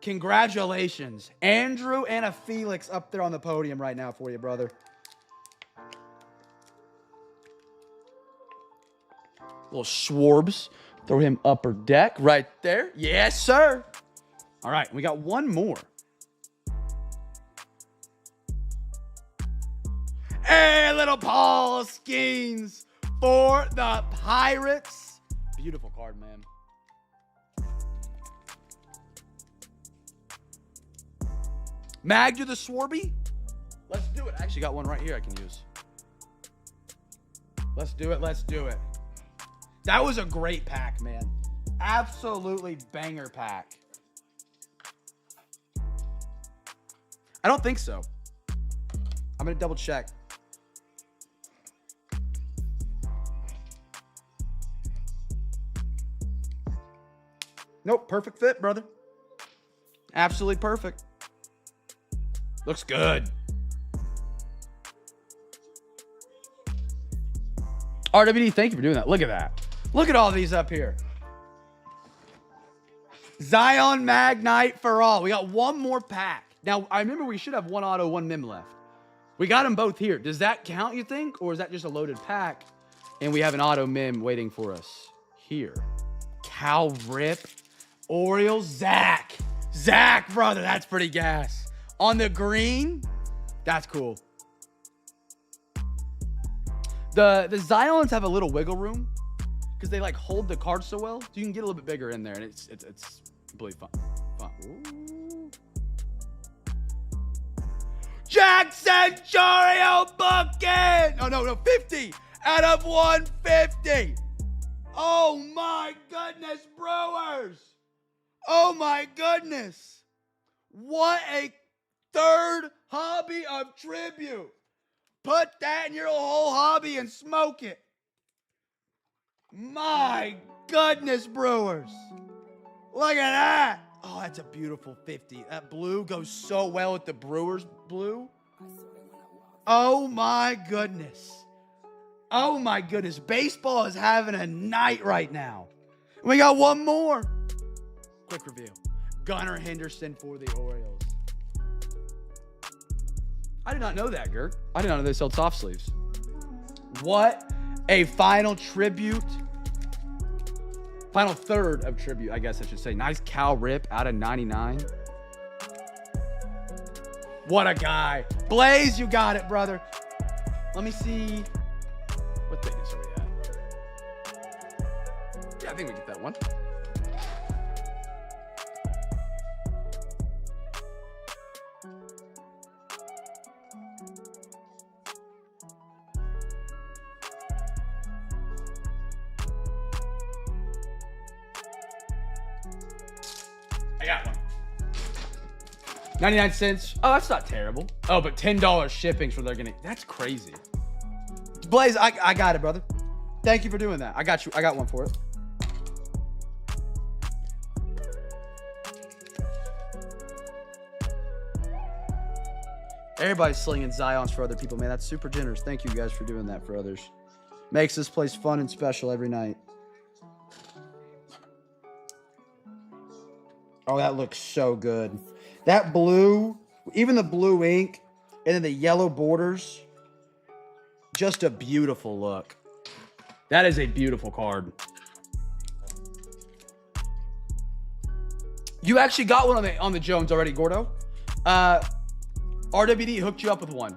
Congratulations. Andrew and a Felix up there on the podium right now for you, brother. Little Schwarbs. Throw him upper deck right there. Yes, sir. All right, we got 1 more. Hey, little Paul Skeens for the Pirates. Beautiful card, man. Mag to the Swarby? Let's do it. I actually got one right here I can use. Let's do it. Let's do it. That was a great pack, man. Absolutely banger pack. I don't think so. I'm going to double check. Nope. Perfect fit, brother. Absolutely perfect. Looks good. RWD, thank you for doing that. Look at that. Look at all these up here. Zion Magnite for all. We got 1 more pack. Now, I remember we should have 1 auto, 1 mim left. We got them both here. Does that count, you think? Or is that just a loaded pack and we have an auto mim waiting for us here? Cal Rip. Orioles. Zach, brother. That's pretty gas. On the green, that's cool. The Zions have a little wiggle room because they like hold the card so well, so you can get a little bit bigger in there, and it's completely fun. Ooh. Jack Centurio bucket. Oh no, 50 out of 150. Oh my goodness, Brewers. Oh my goodness. What a 3rd hobby of tribute. Put that in your whole hobby and smoke it. My goodness, Brewers. Look at that. Oh, that's a beautiful 50. That blue goes so well with the Brewers blue. Oh my goodness. Oh my goodness. Baseball is having a night right now. We got 1 more. Quick review. Gunnar Henderson for the Orioles. I did not know that, Gert. I did not know they sold soft sleeves. What a final tribute. Final 3rd of tribute, I guess I should say. Nice Cal Rip out of 99. What a guy. Blaze, you got it, brother. Let me see. What thickness are we at? Yeah, I think we get that one. I got one. 99 cents. Oh, that's not terrible. Oh, but $10 shipping's where they're gonna. That's crazy. Blaze, I got it, brother. Thank you for doing that. I got you. I got one for it. Everybody's slinging Zions for other people, man. That's super generous. Thank you guys for doing that for others. Makes this place fun and special every night. Oh, that looks so good. That blue, even the blue ink, and then the yellow borders. Just a beautiful look. That is a beautiful card. You actually got one on the Jones already, Gordo. RWD hooked you up with one.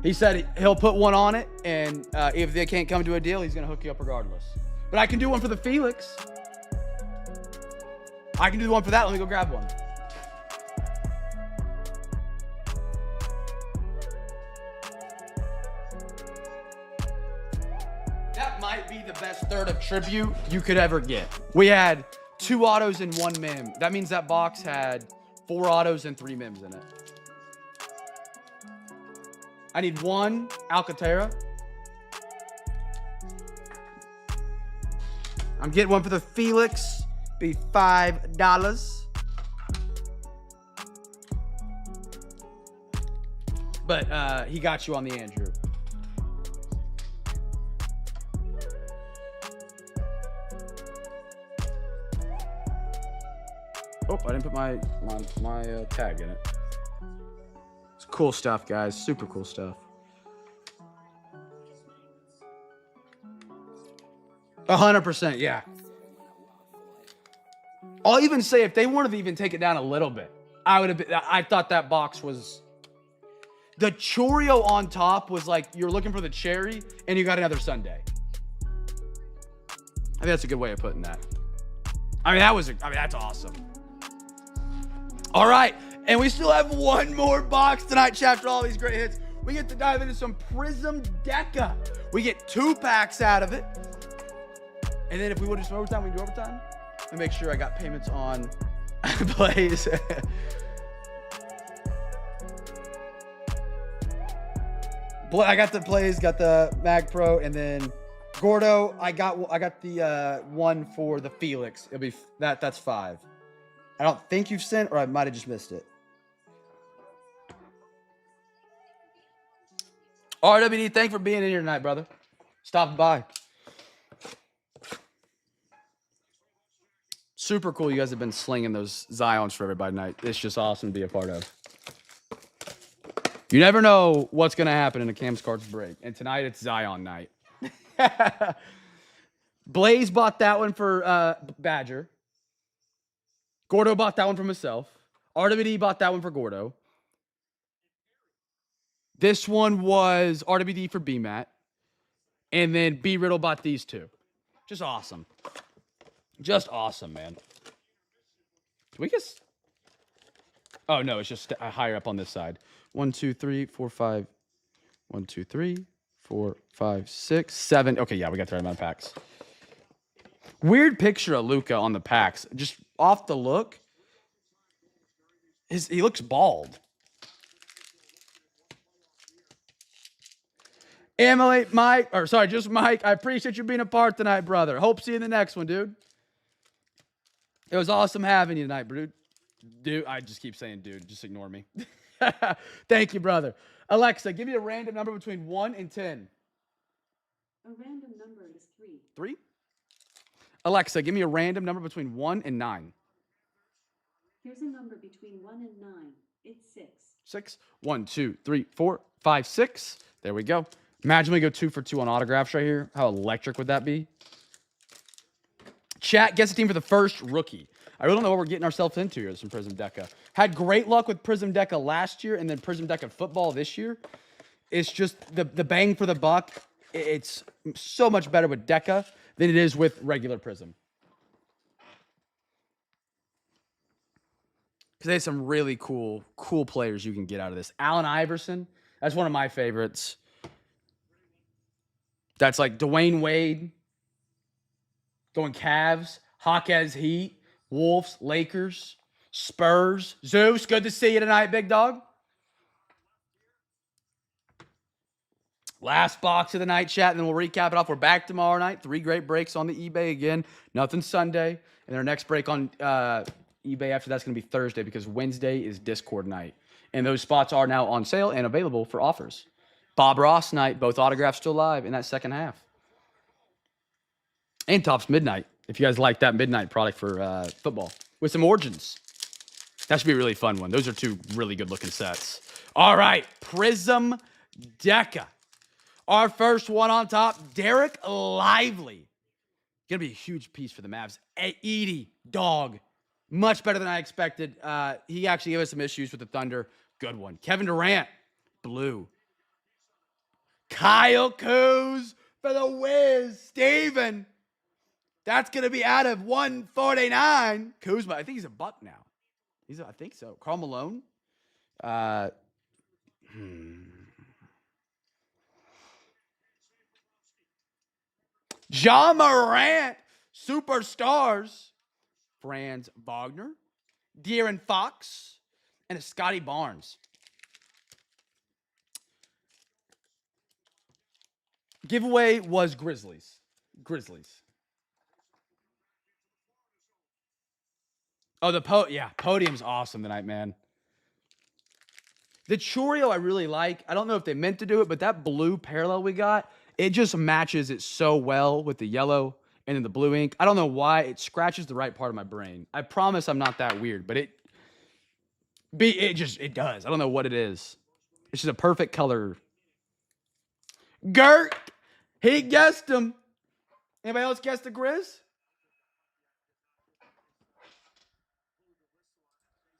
He said he'll put one on it, and if they can't come to a deal, he's gonna hook you up regardless. But I can do one for the Felix. I can do one for that. Let me go grab one. That might be the best third of tribute you could ever get. We had 2 autos and 1 mem. That means that box had 4 autos and 3 mems in it. I need 1 Alcantara. I'm getting one for the Felix. Be $5. But he got you on the Andrew. Oh, I didn't put my tag in it. It's cool stuff, guys. Super cool stuff. 100%, yeah. I'll even say if they wanted to even take it down a little bit, I thought that box was. The Choreo on top was like you're looking for the cherry and you got another sundae. I think that's a good way of putting that. That's awesome. All right, and we still have one more box tonight, chat, after all these great hits. We get to dive into some Prism Deca. We get 2 packs out of it. And then if we want to do some overtime, we can do overtime. Let me make sure I got payments on Blaze. I got the Blaze, got the Mag Pro, and then Gordo, I got the one for the Felix. It'll be that's 5. I don't think you've sent, or I might have just missed it. RWD, thanks for being in here tonight, brother. Stopping by. Super cool. You guys have been slinging those Zions for everybody tonight. It's just awesome to be a part of. You never know what's going to happen in a Cam's Cards break. And tonight it's Zion night. Blaze bought that one for Badger. Gordo bought that one for himself. RWD bought that one for Gordo. This one was RWD for BMAT. And then B Riddle bought these 2. Just awesome. Just awesome, man. Do we guess? Oh, no, it's just higher up on this side. 1, 2, 3, 4, 5. 1, 2, 3, 4, 5, 6, 7. Okay, yeah, we got the right amount of packs. Weird picture of Luka on the packs. Just off the look, he looks bald. Emily, Mike, or sorry, just Mike. I appreciate you being a part tonight, brother. Hope to see you in the next one, dude. It was awesome having you tonight, dude. Dude, I just keep saying dude. Just ignore me. Thank you, brother. Alexa, give me a random number between 1 and 10. A random number is 3. 3? Alexa, give me a random number between 1 and 9. Here's a number between 1 and 9. It's 6. 6. 1, 2, 3, 4, 5, 6. There we go. Imagine we go 2 for 2 on autographs right here. How electric would that be? Chat, guess the team for the first rookie. I really don't know what we're getting ourselves into here. Some Prism Deca. Had great luck with Prism Deca last year and then Prism Deca football this year. It's just the bang for the buck. it's so much better with Deca than it is with regular Prism. Because there's some really cool players you can get out of this. Allen Iverson, that's one of my favorites. That's like Dwayne Wade going Cavs, Hawkes Heat, Wolves, Lakers, Spurs. Zeus, good to see you tonight, big dog. Last box of the night, chat, and then we'll recap it off. We're back tomorrow night. 3 great breaks on the eBay again. Nothing Sunday. And our next break on eBay after that's going to be Thursday because Wednesday is Discord night. And those spots are now on sale and available for offers. Bob Ross night, both autographs still live in that second half. And Topps Midnight, if you guys like that midnight product for football with some origins. That should be a really fun one. Those are 2 really good looking sets. All right, Prism Deca. Our first one on top, Derek Lively. Gonna be a huge piece for the Mavs. Edie, dog. Much better than I expected. He actually gave us some issues with the Thunder. Good one. Kevin Durant, blue. Kyle Kuz for the Wiz. Steven. That's going to be out of 149. Kuzma, I think he's a Buck now. I think so. Karl Malone. John Morant. Superstars. Franz Wagner. De'Aaron Fox. And a Scotty Barnes. Giveaway was Grizzlies. Oh, podium's awesome tonight, man. The Choreo I really like. I don't know if they meant to do it, but that blue parallel we got, it just matches it so well with the yellow and then the blue ink. I don't know why. It scratches the right part of my brain. I promise I'm not that weird, but it does. I don't know what it is. It's just a perfect color. Gert, he guessed him. Anybody else guess the Grizz?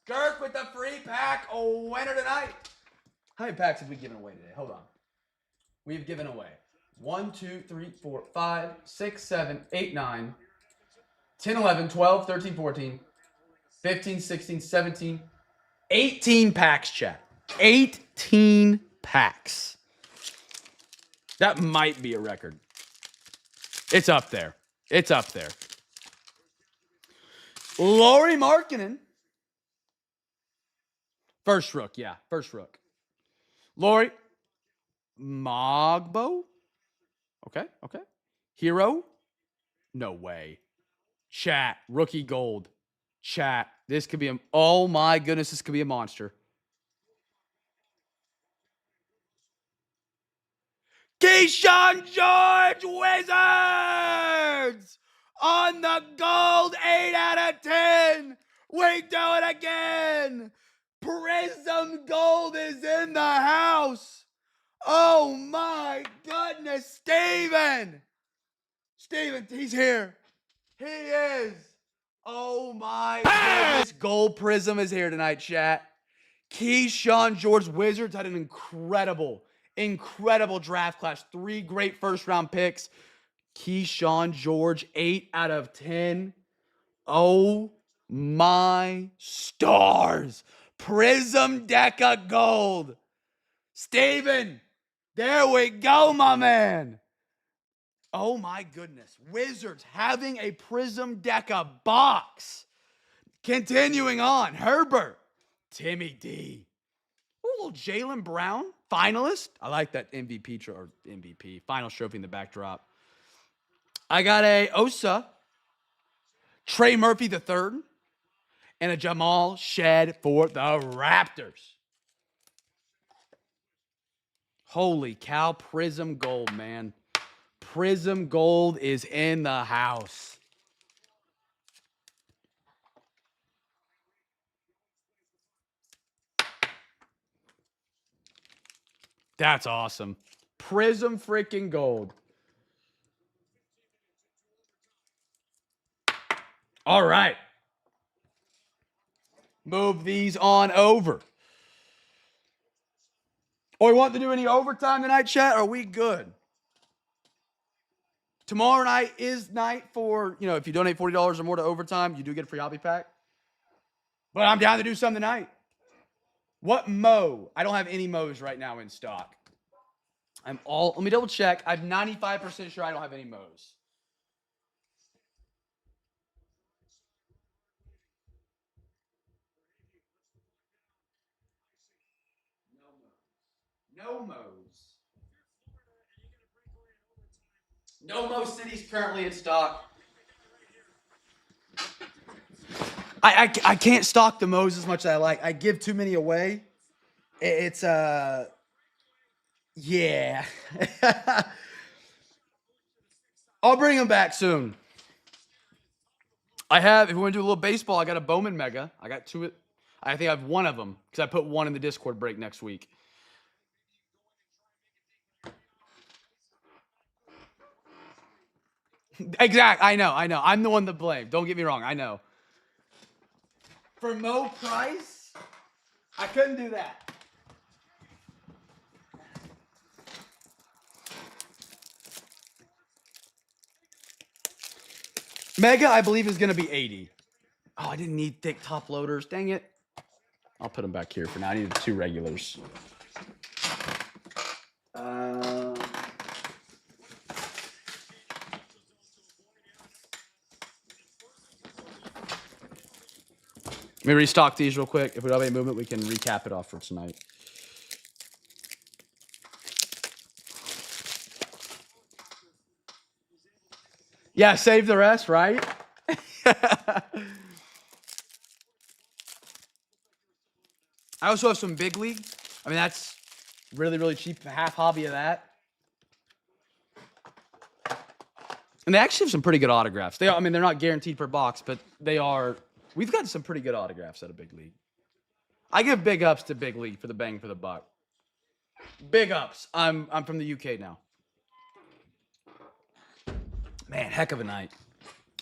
Gert with the free pack, a winner tonight. How many packs have we given away today? Hold on. We've given away 1, 2, 3, 4, 5, 6, 7, 8, 9, 10, 11, 12, 13, 14, 15, 16, 17, 18 packs, chat. 18 packs. That might be a record. It's up there. Lauri Markkanen. First rook. Lauri Mogbo. Okay. Hero. No way. Chat. Rookie gold. Chat. This could be oh my goodness, this could be a monster. Keyshawn George Wizards on the gold, 8 out of 10. We do it again. Prism Gold is in the house. Oh my goodness, Steven, he's here. He is. Oh my goodness, Gold Prism is here tonight, chat. Keyshawn George Wizards had an incredible draft class. 3 great first-round picks. Keyshawn George, 8 out of 10. Oh my stars. Prism Deca Gold. Steven, there we go, my man. Oh my goodness. Wizards having a Prism Deca box. Continuing on. Herbert. Timmy D. Ooh, Jaylen Brown. Finalist. I like that MVP. Finals trophy in the backdrop. I got a Osa. Trey Murphy III. And a Jamal Shed for the Raptors. Holy cow, Prism Gold, man. Prism Gold is in the house. That's awesome. Prism freaking Gold. All right. Move these on over. Or we want to do any overtime tonight, chat? Or are we good? tomorrow night is night for, if you donate $40 or more to overtime, you do get a free hobby pack. But I'm down to do something tonight. What Mo? I don't have any Mo's right now in stock. Let me double check. I'm 95% sure I don't have any Mo's. No Mo's. No Mo City's currently in stock. I can't stock the Mo's as much as I like. I give too many away. It's yeah. I'll bring them back soon. If we want to do a little baseball, I got a Bowman Mega. I got two. I think I have one of them because I put one in the Discord break next week. Exactly. I know. I'm the one to blame. Don't get me wrong. I know. For Mo Price, I couldn't do that. Mega, I believe, is going to be 80. Oh, I didn't need thick top loaders. Dang it. I'll put them back here for now. I need 2 regulars. Let me restock these real quick. If we don't have any movement, we can recap it off for tonight. Yeah, save the rest, right? I also have some Big League. I mean, that's really, really cheap. Half hobby of that. And they actually have some pretty good autographs. They're not guaranteed per box, but they are. We've got some pretty good autographs out of Big League. I give big ups to Big League for the bang for the buck. Big ups. I'm from the UK now. Man, heck of a night.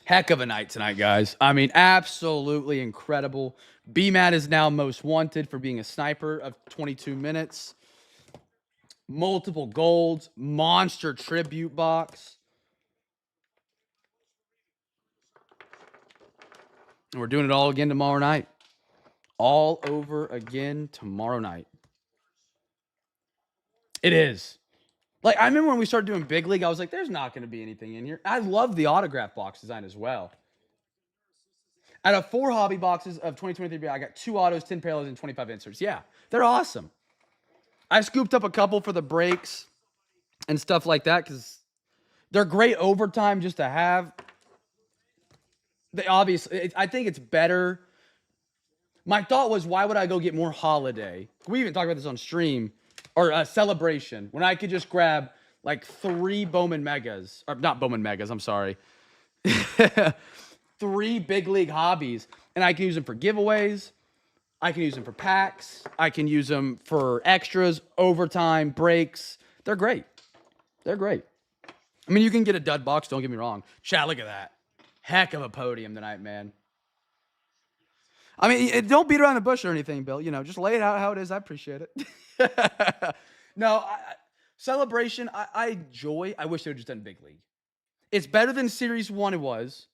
Heck of a night tonight, guys. I mean, absolutely incredible. BMAT is now most wanted for being a sniper of 22 minutes. Multiple golds. Monster tribute box. And we're doing it all again tomorrow night. All over again tomorrow night. It is. Like, I remember when we started doing Big League, I was like, there's not going to be anything in here. I love the autograph box design as well. Out of 4 hobby boxes of 2023, I got 2 autos, 10 parallels, and 25 inserts. Yeah, they're awesome. I scooped up a couple for the breaks and stuff like that because they're great overtime just to have. They obviously, I think it's better. My thought was, why would I go get more holiday? We even talked about this on stream. Or a celebration. When I could just grab like 3 Bowman Megas. Or not Bowman Megas, I'm sorry. 3 Big League hobbies. And I can use them for giveaways. I can use them for packs. I can use them for extras, overtime, breaks. They're great. They're great. I mean, you can get a dud box, don't get me wrong. Chat, look at that. Heck of a podium tonight, man. I mean, don't beat around the bush or anything, Bill. Just lay it out how it is. I appreciate it. No, celebration, I enjoy. I wish they would just done Big League. It's better than Series 1 it was.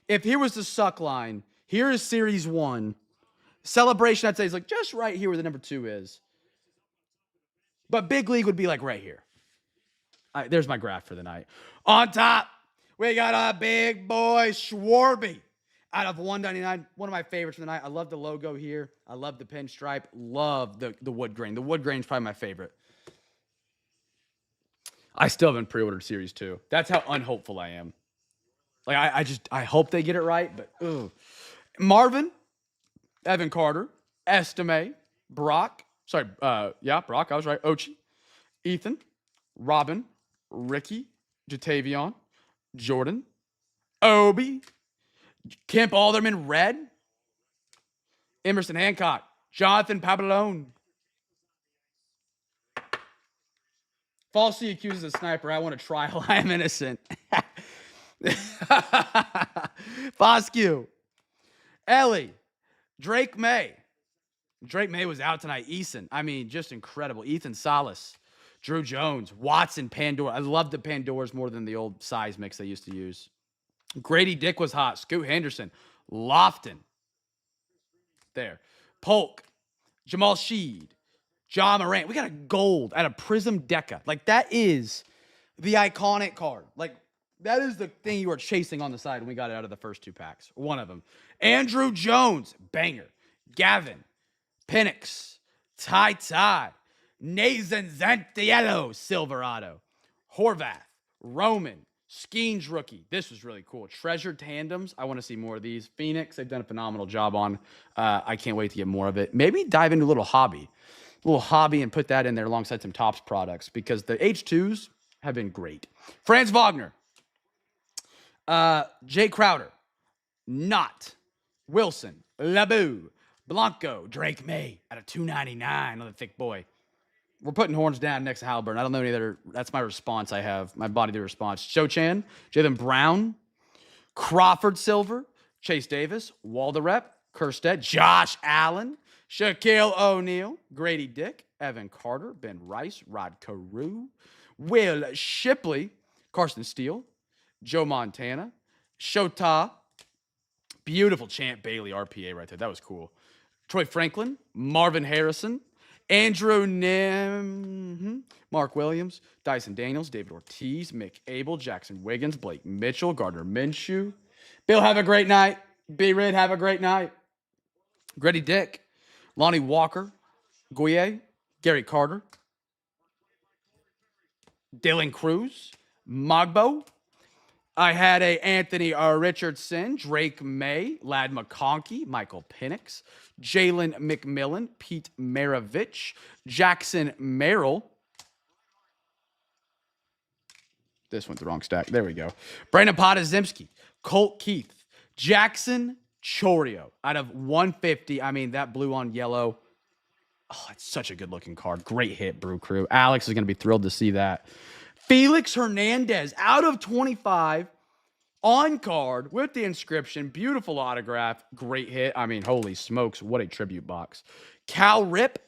If here was the suck line, here is Series 1. Celebration, I'd say, is like just right here where the number 2 is. But Big League would be like right here. There's my graph for the night. On top, we got a big boy Schwarby. Out of 199, one of my favorites for the night. I love the logo here. I love the pinstripe. Love the wood grain. The wood grain is probably my favorite. I still haven't pre-ordered Series 2. That's how unhopeful I am. Like, I hope they get it right, but ugh. Marvin, Evan Carter, Estime, Brock. Brock, I was right. Ochi, Ethan, Robin, Ricky, Jatavion, Jordan, Obi, Kemp Alderman, Red, Emerson Hancock, Jonathan Paballone. Falsely accused as a sniper. I want a trial. I am innocent. Foscue. Ellie. Drake May. Drake May was out tonight. Eason. I mean, just incredible. Ethan Salas. Drew Jones, Watson, Pandora. I love the Pandoras more than the old size mix they used to use. Grady Dick was hot. Scoot Henderson, Lofton. There. Polk, Jamal Sheed, John Morant. We got a gold at a Prism Deca. Like, that is the iconic card. Like, that is the thing you were chasing on the side when we got it out of the first 2 packs. One of them. Andrew Jones, banger. Gavin, Penix, Ty, Nathan Zantiello, Silverado, Horvath, Roman, Skeens rookie. This was really cool. Treasured tandems. I want to see more of these. Phoenix, they've done a phenomenal job on. I can't wait to get more of it. Maybe dive into a little hobby and put that in there alongside some Topps products because the H2s have been great. Franz Wagner, Jay Crowder, Knott, Wilson, Labou, Blanco, Drake May at a $2.99. Another thick boy. We're putting horns down next to Halliburton. I don't know any other. That's my response I have. My body to response. Cho-Chan, Jalen Brown, Crawford Silver, Chase Davis, Walderep, Kerstead, Josh Allen, Shaquille O'Neal, Grady Dick, Evan Carter, Ben Rice, Rod Carew, Will Shipley, Carson Steele, Joe Montana, Shota, beautiful Champ Bailey RPA right there. That was cool. Troy Franklin, Marvin Harrison, Andrew Nim, Mark Williams, Dyson Daniels, David Ortiz, Mick Abel, Jackson Wiggins, Blake Mitchell, Gardner Minshew. Bill, have a great night. B-Rid, have a great night. Grady Dick, Lonnie Walker, Goye, Gary Carter, Dylan Cruz, Mogbo. I had a Anthony Richardson, Drake May, Lad McConkey, Michael Penix, Jalen McMillan, Pete Maravich, Jackson Merrill. This went the wrong stack. There we go. Brandon Podazimski, Colt Keith, Jackson Chorio out of 150. I mean, that blue on yellow. Oh, it's such a good looking card. Great hit, Brew Crew. Alex is going to be thrilled to see that. Felix Hernandez out of 25 on card with the inscription. Beautiful autograph. Great hit. I mean, holy smokes. What a tribute box. Cal Rip,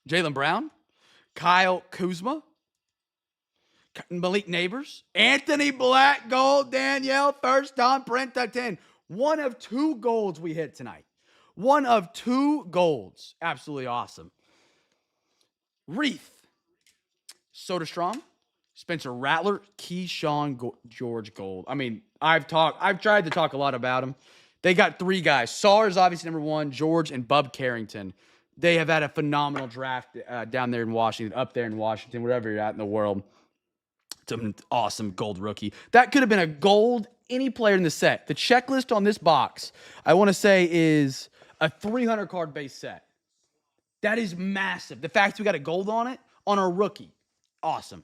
Jaylen Brown, Kyle Kuzma, Malik Neighbors, Anthony Black, gold, Danielle, first time print to 10. One of 2 golds we hit tonight. One of 2 golds. Absolutely awesome. Wreath, Soderstrom, Spencer Rattler, Keyshawn George Gold. I mean, I've tried to talk a lot about them. They got 3 guys. Saar is obviously number 1, George and Bub Carrington. They have had a phenomenal draft down there in Washington, up there in Washington, wherever you're at in the world. It's an awesome gold rookie. That could have been a gold any player in the set. The checklist on this box, I want to say, is a 300 card base set. That is massive. The fact we got a gold on it, on our rookie. Awesome.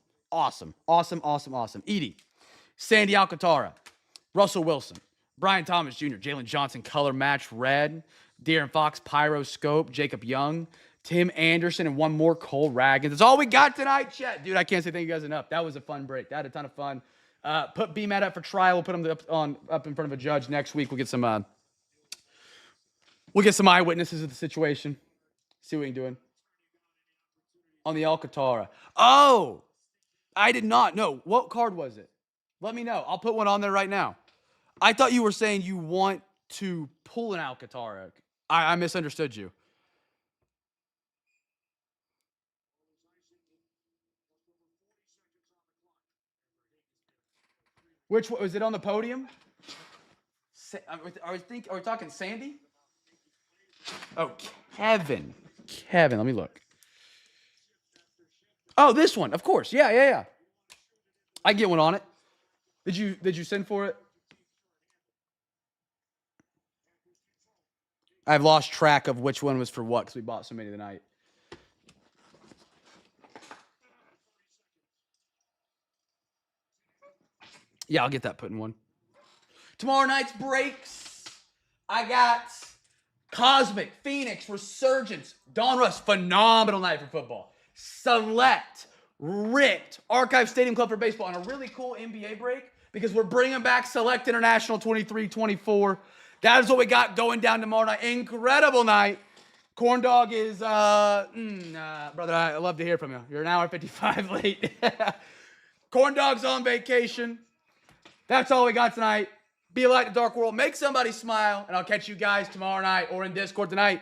Edie, Sandy Alcantara, Russell Wilson, Brian Thomas Jr., Jalen Johnson, color match red, De'Aaron Fox, Pyroscope, Jacob Young, Tim Anderson, and one more, Cole Raggins. That's all we got tonight, chat. Dude, I can't say thank you guys enough. That was a fun break. That had a ton of fun. Put BMAT up for trial. We'll put him up in front of a judge next week. We'll get some eyewitnesses of the situation. See what we're doing. On the Alcantara. Oh, I did not know. What card was it? Let me know. I'll put one on there right now. I thought you were saying you want to pull an Alcantara. I misunderstood you. Which was it on the podium? Are we talking Sandy? Oh, Kevin, let me look. Oh, this one, of course. Yeah. I get one on it. Did you send for it? I've lost track of which one was for what because we bought so many tonight. Yeah, I'll get that put in one. Tomorrow night's breaks. I got Cosmic, Phoenix, Resurgence, Donruss, phenomenal night for football. Select, ripped, Archive Stadium Club for baseball, and a really cool NBA break because we're bringing back Select International 23-24. That is what we got going down tomorrow night. Incredible night. Corn Dog is, brother, I love to hear from you. You're an hour 55 late. Corn Dog's on vacation. That's all we got tonight. Be a light in the dark world. Make somebody smile. And I'll catch you guys tomorrow night or in Discord tonight.